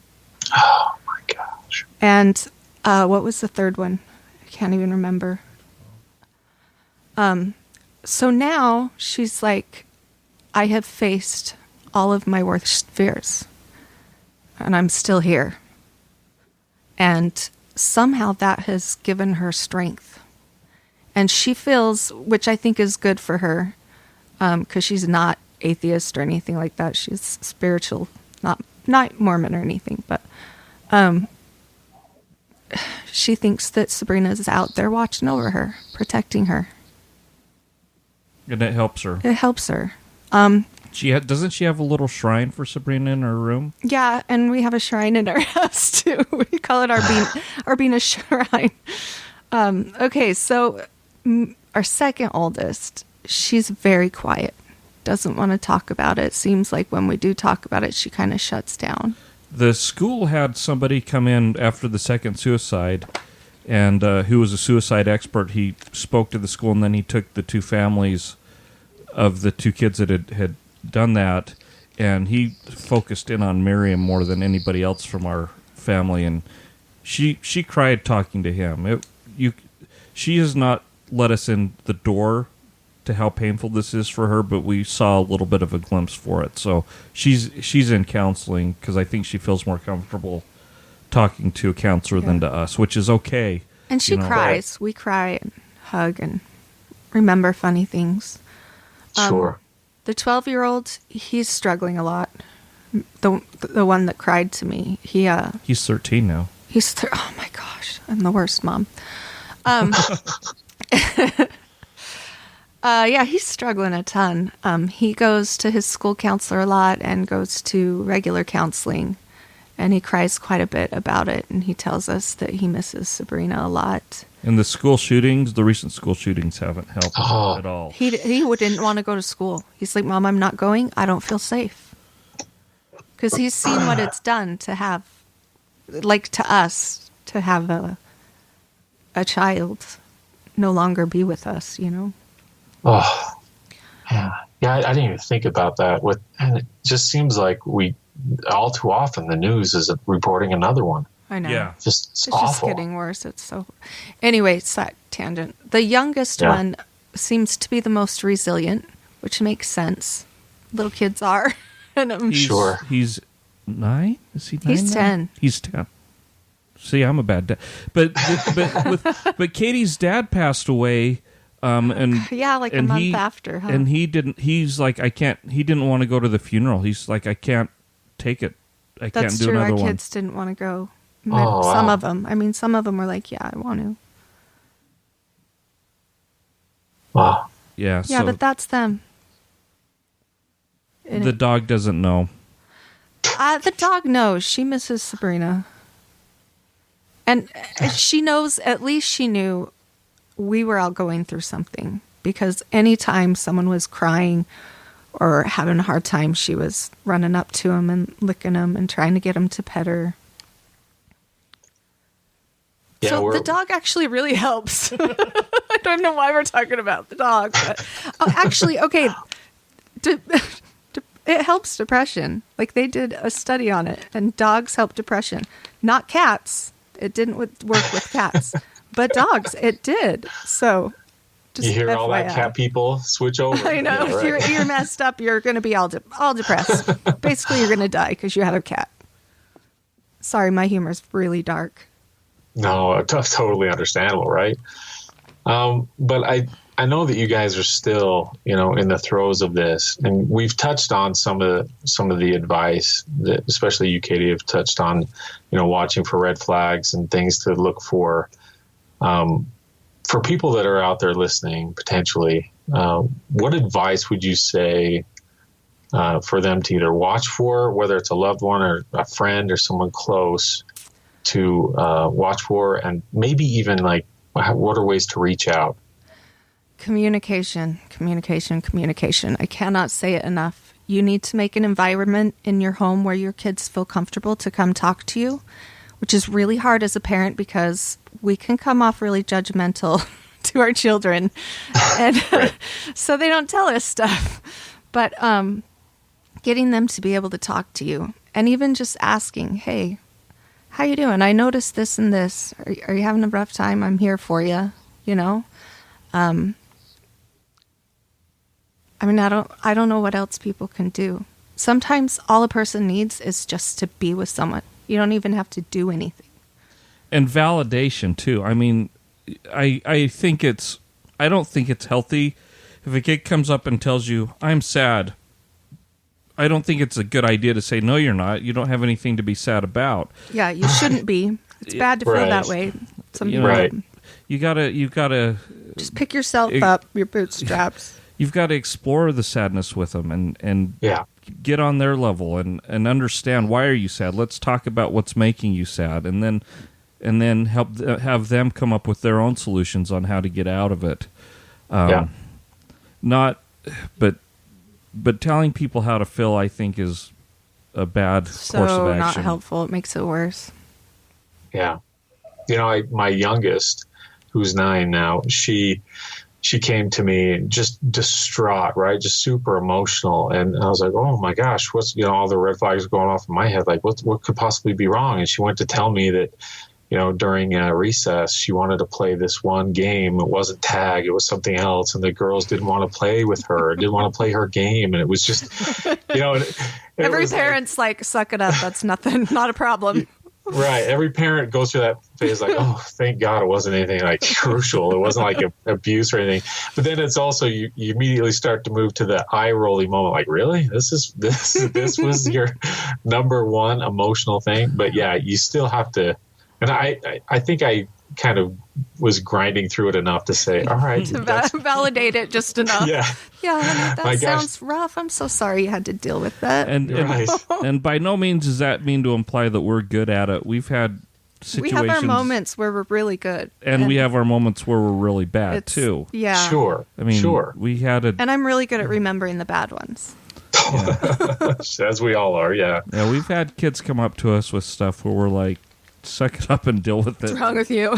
Oh my gosh. And what was the third one? I can't even remember. So now she's like, I have faced all of my worst fears, and I'm still here. And somehow that has given her strength. And she feels, which I think is good for her, because she's not atheist or anything like that. She's spiritual, not Mormon or anything, but she thinks that Sabrina is out there watching over her, protecting her. And it helps her. It helps her. Doesn't she have a little shrine for Sabrina in her room? Yeah, and we have a shrine in our house too. We call it our Bina shrine. Okay, so our second oldest, she's very quiet. Doesn't want to talk about it. Seems like when we do talk about it, she kind of shuts down. The school had somebody come in after the second suicide, and who was a suicide expert. He spoke to the school, and then he took the two families of the two kids that had done that, and he focused in on Miriam more than anybody else from our family, and she cried talking to him. She has not let us in the door to how painful this is for her, but we saw a little bit of a glimpse for it. So she's in counseling because I think she feels more comfortable talking to a counselor than to us, which is okay. And she cries. We cry and hug and remember funny things. Sure. The 12-year-old, he's struggling a lot. The one that cried to me, he's 13 now. Oh my gosh, I'm the worst mom. Yeah, he's struggling a ton. He goes to his school counselor a lot and goes to regular counseling, and he cries quite a bit about it, and he tells us that he misses Sabrina a lot. And the recent school shootings haven't helped at all. He didn't want to go to school. He's like, Mom, I'm not going. I don't feel safe. because he's seen what it's done to have, like to us, to have a child no longer be with us, you know? Oh, yeah. Yeah, I didn't even think about that. And it just seems like we, all too often, the news is reporting another one. I know. Yeah. It's awful. just getting worse. It's so... Anyway, side tangent. The youngest one seems to be the most resilient, which makes sense. Little kids are. And Sure. He's 9? Is he 9? He's 10. He's 10. See, I'm a bad dad. But Katie's dad passed away, and yeah, like and a month after, huh? And he didn't. He's like, I can't. He didn't want to go to the funeral. He's like, I can't take it. I can't do another one. Our kids didn't want to go. Oh, some wow. of them. I mean, some of them were like, yeah, I want to. Wow. Yeah. Yeah, So but that's them. the dog doesn't know. The dog knows. She misses Sabrina. And she knows, at least she knew we were all going through something. Because anytime someone was crying or having a hard time, she was running up to him and licking him and trying to get him to pet her. Yeah, So the dog actually really helps. I don't know why we're talking about the dog. But, actually, okay. It helps depression. Like, they did a study on it, and dogs help depression. Not cats. It didn't work with cats. But dogs, it did. So, just you hear FYI. all that cat people switch over. I know. Yeah, right. If you're messed up, you're going to be all depressed. Basically, you're going to die because you have a cat. Sorry, my humor's really dark. No, totally understandable, right? But I know that you guys are still, in the throes of this, and we've touched on some of the advice that, especially you, Katie, have touched on, watching for red flags and things to look for. For people that are out there listening, potentially, what advice would you say for them to either watch for, whether it's a loved one or a friend or someone close, to watch for, and maybe even like what are ways to reach out? Communication. I cannot say it enough. You need to make an environment in your home where your kids feel comfortable to come talk to you, which is really hard as a parent because we can come off really judgmental to our children. And so they don't tell us stuff. But getting them to be able to talk to you, and even just asking, hey, how you doing? I noticed this and this. Are you having a rough time? I'm here for you, I mean, I don't know what else people can do. Sometimes all a person needs is just to be with someone. You don't even have to do anything. And validation too. I mean, I don't think it's healthy if a kid comes up and tells you, I'm sad. I don't think it's a good idea to say, no, you're not. You don't have anything to be sad about. Yeah, you shouldn't be. It's bad to feel that way. Some people, right. You gotta just pick yourself up, your bootstraps. You've got to explore the sadness with them and get on their level and understand, why are you sad? Let's talk about what's making you sad, and then have them come up with their own solutions on how to get out of it. But telling people how to feel, I think, is a bad course of action. Not helpful. It makes it worse. Yeah. My youngest, who's 9 now, she came to me just distraught, right? Just super emotional. And I was like, oh my gosh, what's, all the red flags going off in my head. Like, what could possibly be wrong? And she went to tell me that, during recess, she wanted to play this one game. It wasn't tag, it was something else. And the girls didn't want to play with her, didn't want to play her game. And it was just, every parent's like, suck it up. That's nothing, not a problem. Right. Every parent goes through that phase like, oh, thank God it wasn't anything like crucial. It wasn't like abuse or anything. But then it's also, you immediately start to move to the eye-rolling moment. Like, really? This was your number one emotional thing? But yeah, you still have to. And I think I kind of was grinding through it enough to say, all right. To validate it just enough. Yeah. Yeah, honey, that sounds rough. I'm so sorry you had to deal with that. And by no means does that mean to imply that we're good at it. We've had situations. We have our moments where we're really good. And we have our moments where we're really bad, too. Yeah. Sure. I mean, we had And I'm really good at remembering the bad ones. As we all are, yeah. Yeah, we've had kids come up to us with stuff where we're like, suck it up and deal with it. What's wrong with you?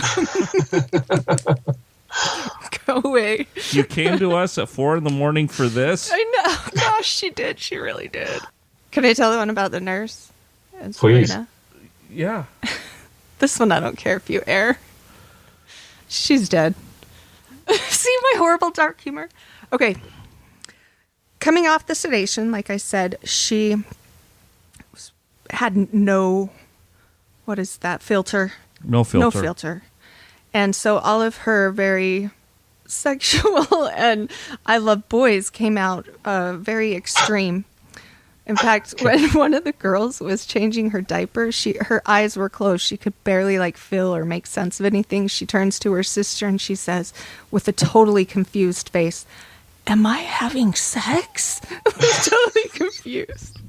Go away. You came to us at 4 a.m. for this? I know. Gosh, she did. She really did. Can I tell the one about the nurse? And Please. Sabrina? Yeah. This one I don't care if you air. She's dead. See my horrible dark humor? Okay. Coming off the sedation, like I said, she had no, what is that, filter? No filter. No filter. And so all of her very sexual and I love boys came out very extreme. In fact, when one of the girls was changing her diaper, her eyes were closed. She could barely feel or make sense of anything. She turns to her sister and she says, with a totally confused face, "Am I having sex?" Totally confused.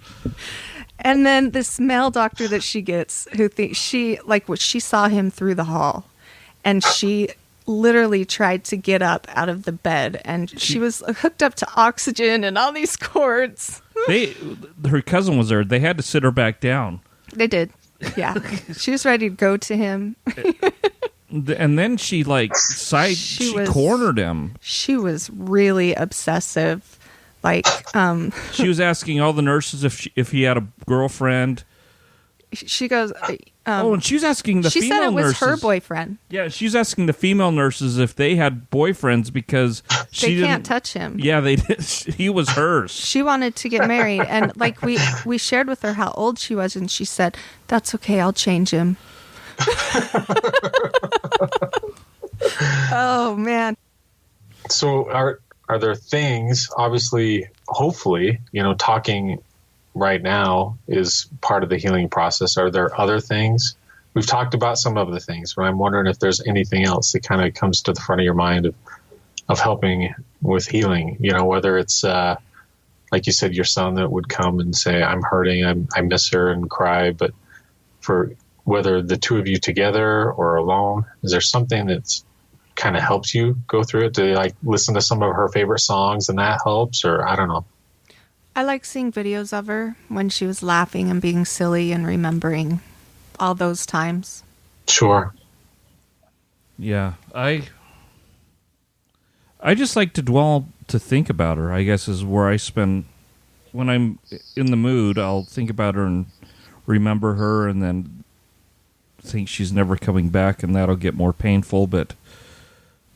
And then this male doctor that she gets, who thinks she saw him through the hall, and she literally tried to get up out of the bed, and she was hooked up to oxygen and all these cords. Her cousin was there. They had to sit her back down. They did. Yeah. She was ready to go to him. And then she cornered him. She was really obsessive. She was asking all the nurses if he had a girlfriend. She goes, and she was asking the female nurses. She said it was nurses, her boyfriend. Yeah, she was asking the female nurses if they had boyfriends because they can't touch him. Yeah, they did. He was hers. She wanted to get married, and we shared with her how old she was, and she said, "That's okay, I'll change him." Oh man. So are there things, obviously, hopefully, talking right now is part of the healing process. Are there other things? We've talked about some of the things, but I'm wondering if there's anything else that kind of comes to the front of your mind of helping with healing, whether it's, like you said, your son that would come and say, "I'm hurting, I miss her," and cry. But for whether the two of you together or alone, is there something that's kind of helps you go through it? Do you listen to some of her favorite songs and that helps, or I don't know? I like seeing videos of her when she was laughing and being silly and remembering all those times. Sure. Yeah, I just like to dwell to think about her, I guess, is where I spend when I'm in the mood. I'll think about her and remember her and then think she's never coming back, and that'll get more painful. But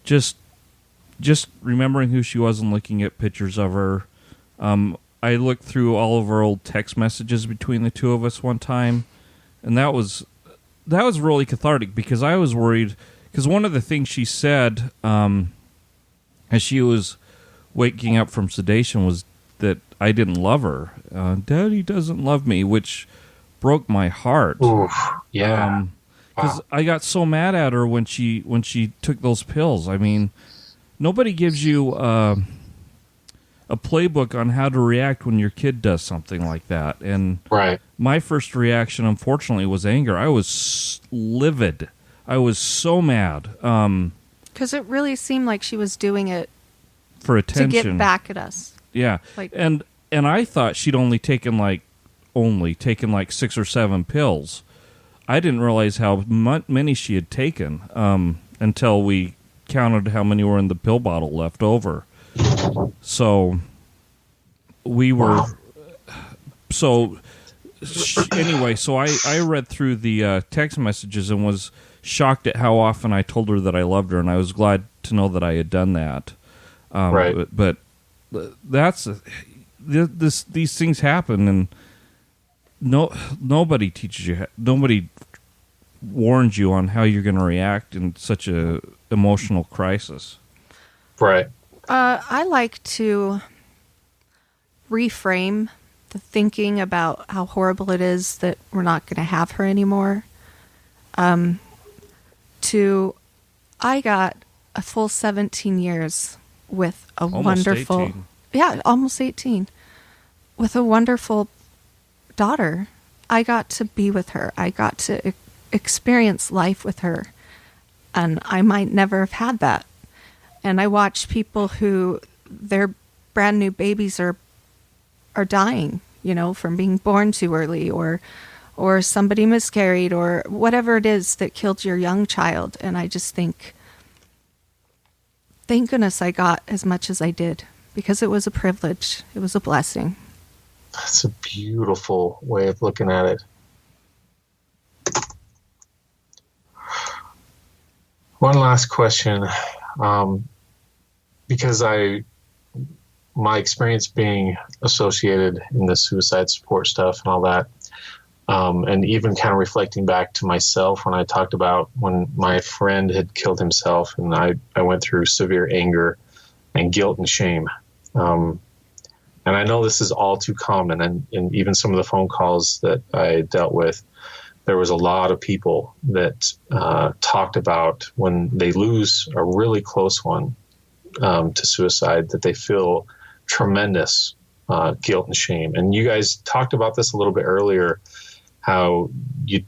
just remembering who she was and looking at pictures of her. I looked through all of our old text messages between the two of us one time, and that was really cathartic because I was worried, because one of the things she said as she was waking up from sedation was that I didn't love her. Daddy doesn't love me, which broke my heart. Oof, yeah. Because I got so mad at her when she took those pills. I mean, nobody gives you a playbook on how to react when your kid does something like that. And right. My first reaction, unfortunately, was anger. I was livid. I was so mad. Because it really seemed like she was doing it for attention, to get back at us. Yeah, and I thought she'd only taken 6 or 7 pills. I didn't realize how many she had taken until we counted how many were in the pill bottle left over. So we were. Anyway, so I read through the text messages and was shocked at how often I told her that I loved her, and I was glad to know that I had done that. Right. But that's these things happen, and nobody teaches you. Nobody warns you on how you're going to react in such a emotional crisis. Right. I like to reframe the thinking about how horrible it is that we're not going to have her anymore. I got a full 17 years with a almost wonderful, 18. Yeah, almost 18, with a wonderful daughter. I got to be with her. I got to experience life with her, and I might never have had that. And I watch people who their brand new babies are are dying, from being born too early, or somebody miscarried, or whatever it is that killed your young child. And I just think, thank goodness I got as much as I did, because it was a privilege. It was a blessing. That's a beautiful way of looking at it. One last question, because my experience being associated in the suicide support stuff and all that, and even kind of reflecting back to myself when I talked about when my friend had killed himself, and I went through severe anger and guilt and shame. And I know this is all too common, and even some of the phone calls that I dealt with, there was a lot of people that talked about when they lose a really close one to suicide, that they feel tremendous guilt and shame. And you guys talked about this a little bit earlier, how you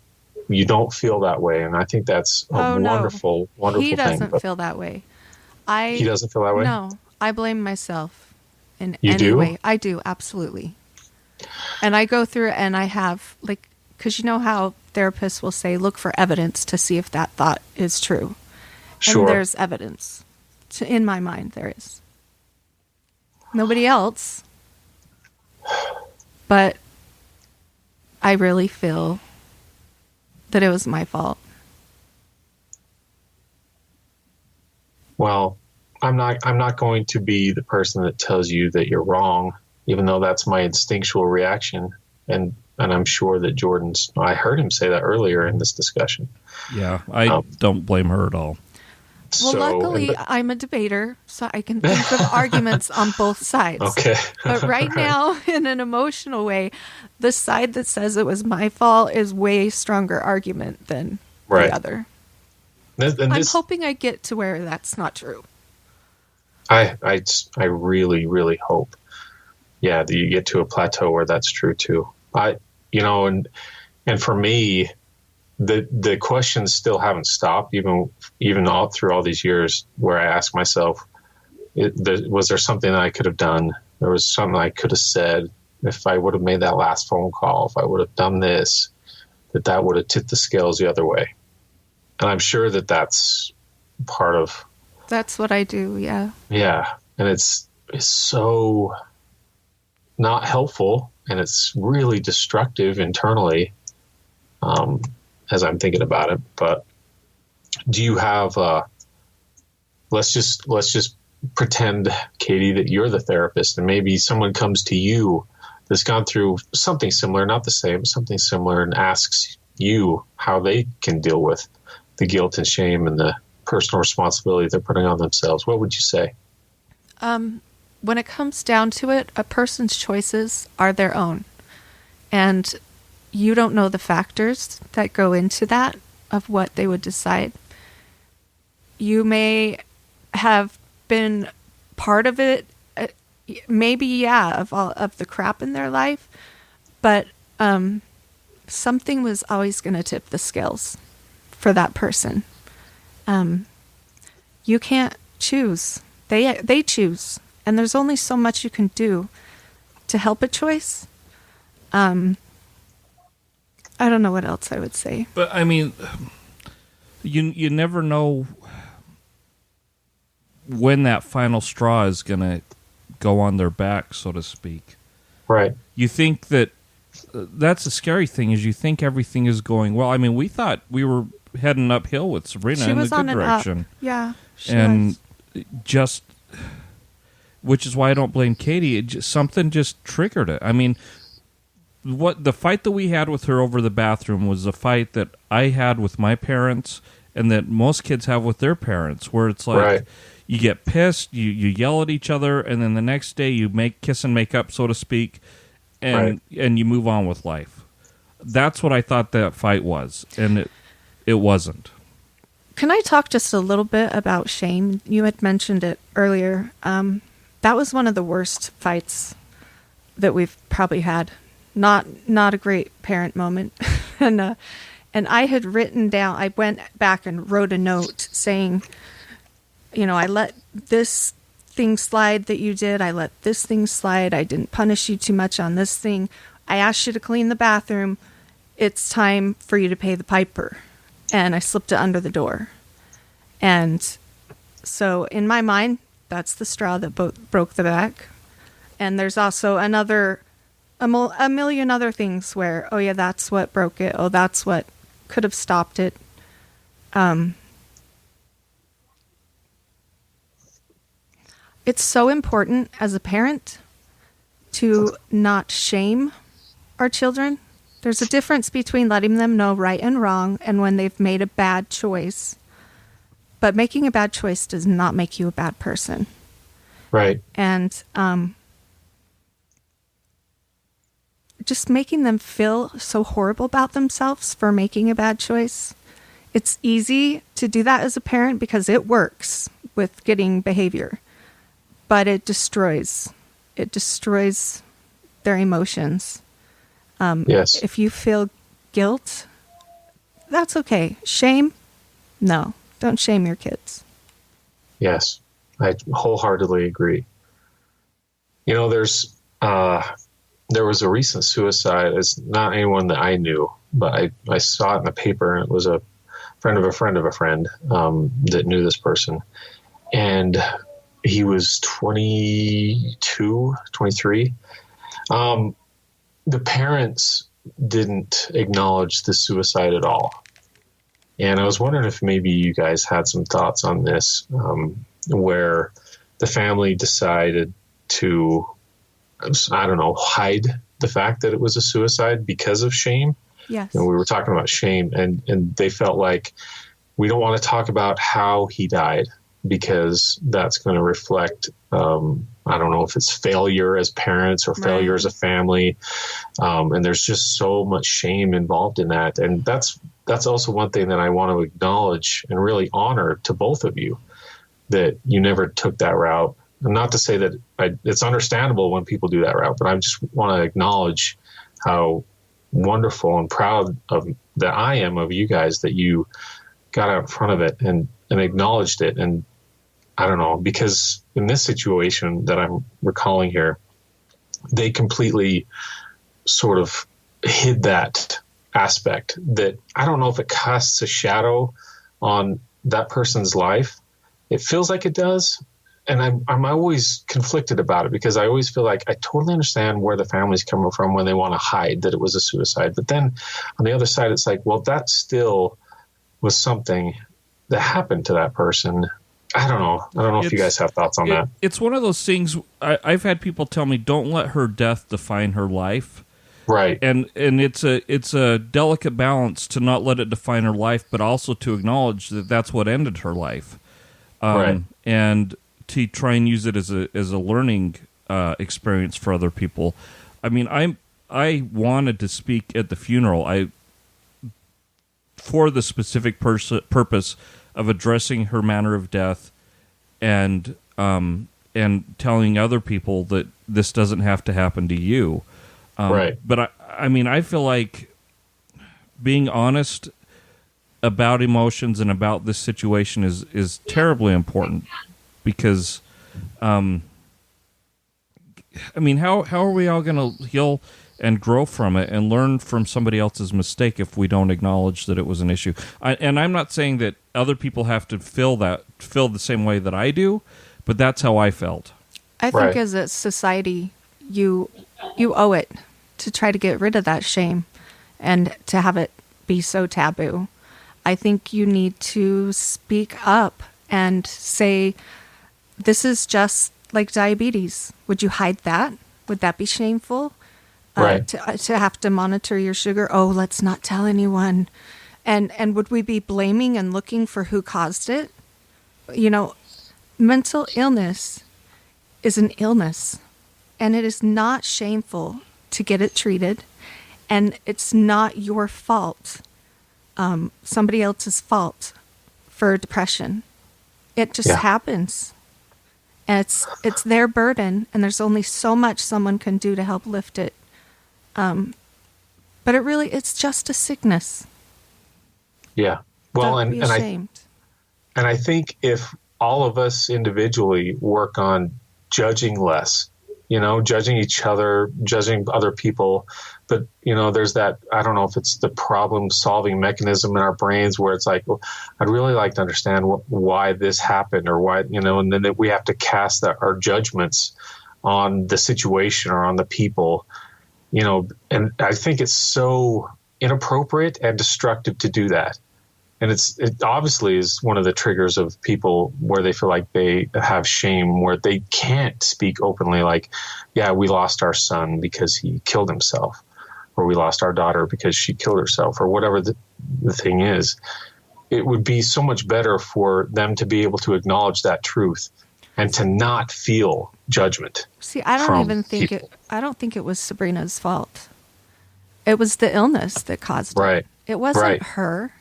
don't feel that way, and I think that's a wonderful thing. He doesn't feel that way. He doesn't feel that way? No, I blame myself in You any do? way. I do, absolutely. And I go through it, and I have, because you know how therapists will say, look for evidence to see if that thought is true. Sure. And there's evidence. In my mind, there is. Nobody else. But I really feel that it was my fault. Well, I'm not going to be the person that tells you that you're wrong, even though that's my instinctual reaction. And I'm sure that I heard him say that earlier in this discussion. Yeah, I don't blame her at all. Well, luckily, I'm a debater, so I can think of arguments on both sides. Okay. But right now, in an emotional way, the side that says it was my fault is way stronger argument than the other. I'm hoping I get to where that's not true. I really, really hope, that you get to a plateau where that's true too. And for me, the questions still haven't stopped, even all through all these years, where I ask myself, was there something that I could have done? There was something I could have said if I would have made that last phone call, if I would have done this, that would have tipped the scales the other way. And I'm sure that that's part of. That's what I do. Yeah. Yeah. And it's so not helpful, and it's really destructive internally, as I'm thinking about it. But do you have, let's just pretend, Katie, that you're the therapist, and maybe someone comes to you that's gone through something similar, not the same, something similar, and asks you how they can deal with the guilt and shame and the personal responsibility they're putting on themselves. What would you say? When it comes down to it, a person's choices are their own. And you don't know the factors that go into that, of what they would decide. You may have been part of it, maybe, of all of the crap in their life, but something was always going to tip the scales for that person. You can't choose. They choose. And there's only so much you can do to help a choice. I don't know what else I would say. But I mean, you never know when that final straw is going to go on their back, so to speak. Right. You think that that's the scary thing, is you think everything is going well. I mean, we thought we were heading uphill with Sabrina in the good direction. Yeah, and just, which is why I don't blame Katie. Something just triggered it. I mean, what the fight that we had with her over the bathroom was a fight that I had with my parents, and that most kids have with their parents, where it's like you get pissed, you yell at each other, and then the next day you kiss and make up, so to speak, and you move on with life. That's what I thought that fight was, and it wasn't. Can I talk just a little bit about shame? You had mentioned it earlier. That was one of the worst fights that we've probably had. Not a great parent moment. And I had written down, I went back and wrote a note saying, I let this thing slide that you did. I let this thing slide. I didn't punish you too much on this thing. I asked you to clean the bathroom. It's time for you to pay the piper. And I slipped it under the door. And so in my mind, that's the straw that broke the back. And there's also a million other things where, oh yeah, that's what broke it. Oh, that's what could have stopped it. It's so important as a parent to not shame our children. There's a difference between letting them know right and wrong and when they've made a bad choice. But making a bad choice does not make you a bad person. Right. And just making them feel so horrible about themselves for making a bad choice. It's easy to do that as a parent because it works with getting behavior. But it destroys their emotions. Yes. If you feel guilt, that's okay. Shame? No. Don't shame your kids. Yes. I wholeheartedly agree. You know, there was a recent suicide. It's not anyone that I knew, but I saw it in the paper, and it was a friend of a friend of a friend that knew this person. And he was 22, 23. The parents didn't acknowledge the suicide at all. And I was wondering if maybe you guys had some thoughts on this, where the family decided to, I don't know, hide the fact that it was a suicide because of shame. Yes. And we were talking about shame, and they felt like we don't want to talk about how he died because that's going to reflect, I don't know if it's failure as parents or failure as a family. And there's just so much shame involved in that. And that's also one thing that I want to acknowledge and really honor to both of you, that you never took that route. And not to say that it's understandable when people do that route, but I just want to acknowledge how wonderful and proud that I am of you guys, that you got out in front of it and acknowledged it. And I don't know, because in this situation that I'm recalling here, they completely sort of hid that aspect that I don't know if it casts a shadow on that person's life. It feels like it does. And I'm always conflicted about it because I always feel like I totally understand where the family's coming from when they want to hide that it was a suicide. But then on the other side, it's like, well, that still was something that happened to that person. I don't know if you guys have thoughts on that. It's one of those things. I've had people tell me, don't let her death define her life. Right. And it's a delicate balance to not let it define her life, but also to acknowledge that that's what ended her life. Right. And to try and use it as a learning experience for other people. I mean, I wanted to speak at the funeral. For the specific purpose of addressing her manner of death, and telling other people that this doesn't have to happen to you. Right. But I mean, I feel like being honest about emotions and about this situation is terribly important, because, I mean, how are we all going to heal and grow from it and learn from somebody else's mistake if we don't acknowledge that it was an issue? And I'm not saying that other people have to feel the same way that I do, but that's how I felt. I think as a society, you owe it to try to get rid of that shame and to have it be so taboo. I think you need to speak up and say, this is just like diabetes. Would you hide that? Would that be shameful? Right. To have to monitor your sugar? Oh, let's not tell anyone. And would we be blaming and looking for who caused it? You know, mental illness is an illness, and it is not shameful to get it treated, and it's not your fault, somebody else's fault for depression. It just happens. And it's their burden, and there's only so much someone can do to help lift it. But it's just a sickness. Yeah. Well, Don't be ashamed. And I think if all of us individually work on judging less, judging each other, judging other people. But, there's that, I don't know if it's the problem solving mechanism in our brains where it's like, well, I'd really like to understand why this happened or why, and then that we have to cast our judgments on the situation or on the people, and I think it's so inappropriate and destructive to do that. And it obviously is one of the triggers of people where they feel like they have shame, where they can't speak openly, like, yeah, we lost our son because he killed himself, or we lost our daughter because she killed herself, or whatever the thing is. It would be so much better for them to be able to acknowledge that truth and to not feel judgment. See, I don't think it was Sabrina's fault. It was the illness that caused it. It wasn't her.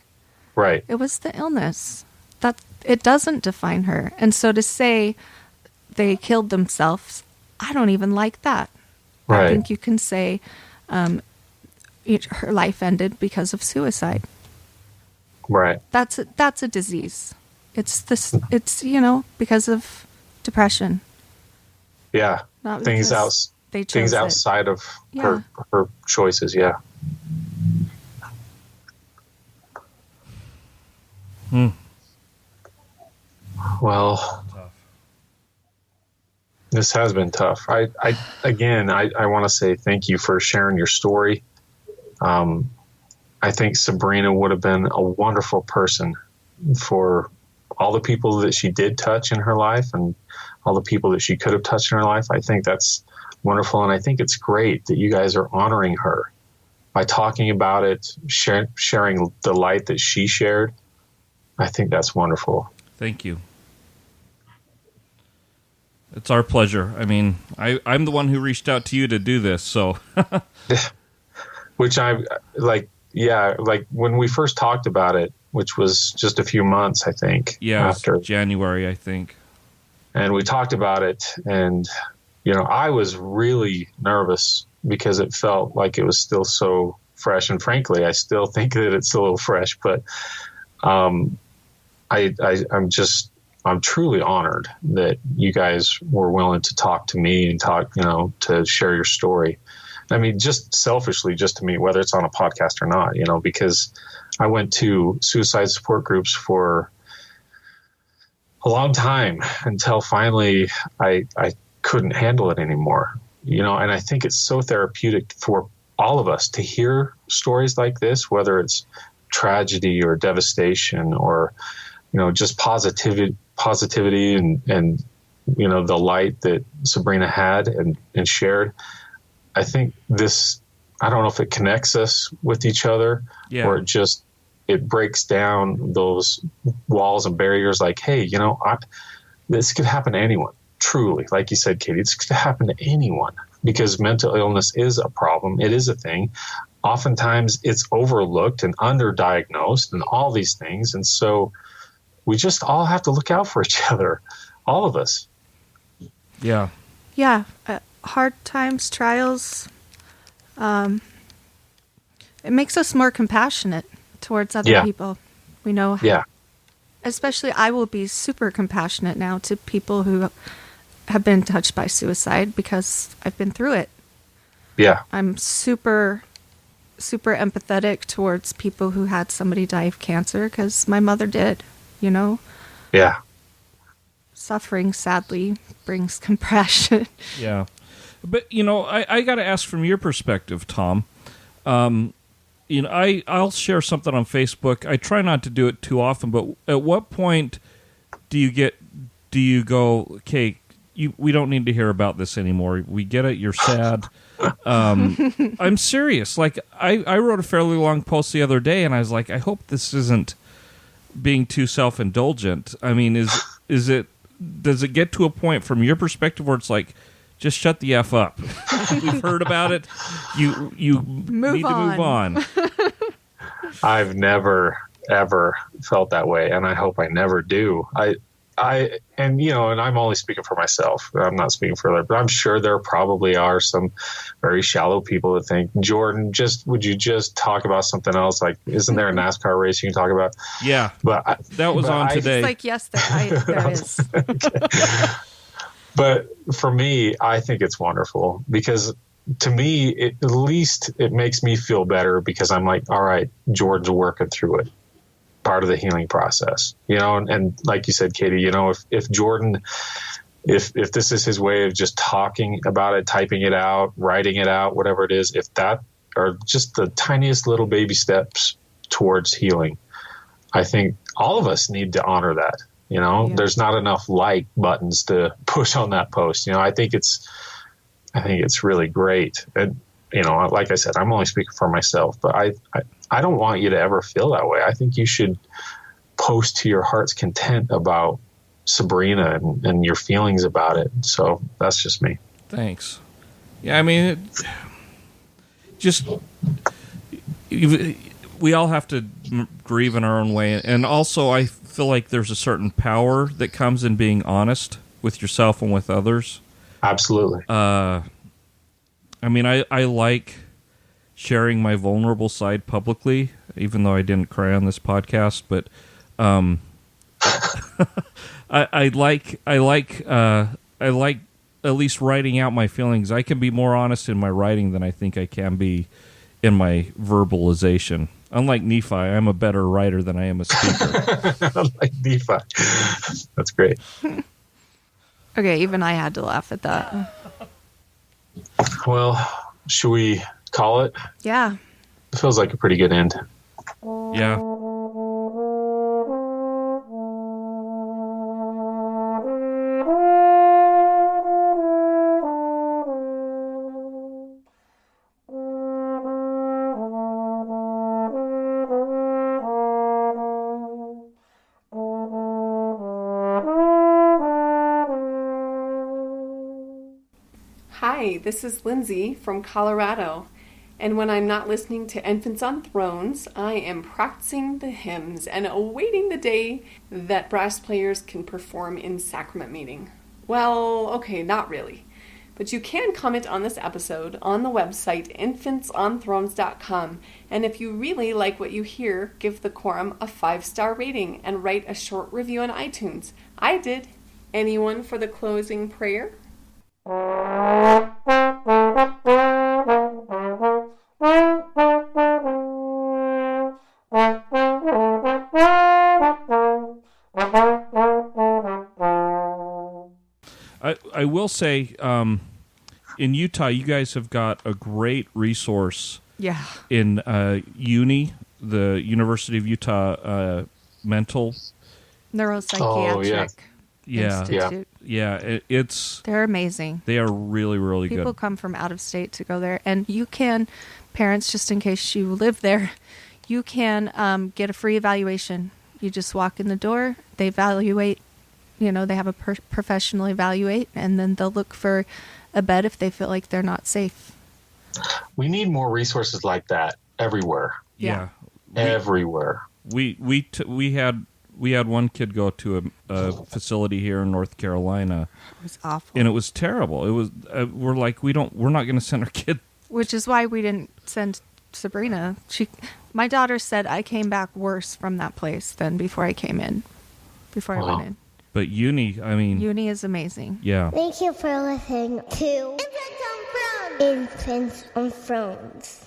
Right. It was the illness. That it doesn't define her. And so to say they killed themselves, I don't even like that. Right. I think you can say her life ended because of suicide. Right. That's a disease. It's because of depression. Yeah. Not things because outside of her choices. Yeah. Well, this has been tough. I want to say thank you for sharing your story. I think Sabrina would have been a wonderful person for all the people that she did touch in her life and all the people that she could have touched in her life. I think that's wonderful. And I think it's great that you guys are honoring her by talking about it, sharing the light that she shared. I think that's wonderful. Thank you. It's our pleasure. I mean, I'm the one who reached out to you to do this, so. Which I like, like when we first talked about it, which was just a few months, I think. Yeah, after January, I think. And we talked about it, and, I was really nervous because it felt like it was still so fresh. And frankly, I still think that it's a little fresh, but I'm truly honored that you guys were willing to talk to me and to share your story. I mean, just selfishly, just to me, whether it's on a podcast or not, because I went to suicide support groups for a long time until finally I couldn't handle it anymore, and I think it's so therapeutic for all of us to hear stories like this, whether it's tragedy or devastation or, just positivity and the light that Sabrina had and shared. I think I don't know if it connects us with each other or it breaks down those walls and barriers like, hey, this could happen to anyone. Truly, like you said, Katie, this could happen to anyone because mental illness is a problem. It is a thing. Oftentimes it's overlooked and underdiagnosed and all these things. And so we just all have to look out for each other, all of us. Yeah. Yeah. Hard times, trials. It makes us more compassionate towards other people. We know how. Yeah. Especially I will be super compassionate now to people who have been touched by suicide because I've been through it. Yeah. I'm super, super empathetic towards people who had somebody die of cancer because my mother did, Yeah. Suffering, sadly, brings compassion. Yeah. But, I got to ask from your perspective, Tom. I'll share something on Facebook. I try not to do it too often, but at what point do you go, okay, we don't need to hear about this anymore. We get it. You're sad. I'm serious. Like, I wrote a fairly long post the other day, and I was like, I hope this isn't being too self-indulgent. I mean, does it get to a point from your perspective where it's like, just shut the F up? We've heard about it. You need to move on. I've never, ever felt that way, and I hope I never do. I'm only speaking for myself. I'm not speaking for others, but I'm sure there probably are some very shallow people that think, Jordan, would you just talk about something else? Like, isn't there a NASCAR race you can talk about? Yeah, that was on today. It's like, yes, there is. But for me, I think it's wonderful because to me, at least it makes me feel better because I'm like, all right, Jordan's working through it. Part of the healing process, and like you said, Katie, if Jordan, if this is his way of just talking about it, typing it out, writing it out, whatever it is, if that are just the tiniest little baby steps towards healing, I think all of us need to honor that. There's not enough like buttons to push on that post. I think it's really great. And, like I said, I'm only speaking for myself, but I don't want you to ever feel that way. I think you should post to your heart's content about Sabrina and your feelings about it. So that's just me. Thanks. Yeah, I mean, we all have to grieve in our own way. And also, I feel like there's a certain power that comes in being honest with yourself and with others. Absolutely. I mean, I like sharing my vulnerable side publicly, even though I didn't cry on this podcast. But I like at least writing out my feelings. I can be more honest in my writing than I think I can be in my verbalization. Unlike Nephi, I'm a better writer than I am a speaker. Unlike Nephi. That's great. Okay, even I had to laugh at that. Well, should we call it? Yeah. It feels like a pretty good end. Yeah. Hi, this is Lindsay from Colorado, and when I'm not listening to Infants on Thrones, I am practicing the hymns and awaiting the day that brass players can perform in sacrament meeting. Well, okay, not really. But you can comment on this episode on the website infantsonthrones.com, and if you really like what you hear, give the quorum a 5-star rating and write a short review on iTunes. I did. Anyone for the closing prayer? I will say, in Utah, you guys have got a great resource. Yeah. In the University of Utah mental Neuropsychiatric Institute. Yeah. They're amazing. They are really, really good. People come from out of state to go there, and you can, parents, just in case you live there, you can get a free evaluation. You just walk in the door, they evaluate. They have a professional evaluate, and then they'll look for a bed if they feel like they're not safe. We need more resources like that everywhere. Yeah. Everywhere. We had one kid go to a facility here in North Carolina. It was awful. And it was terrible. It was we're not going to send our kid. Which is why we didn't send Sabrina. My daughter said I came back worse from that place than before I came in. Before I went in. But Uni is amazing. Yeah. Thank you for listening to Infants on Thrones.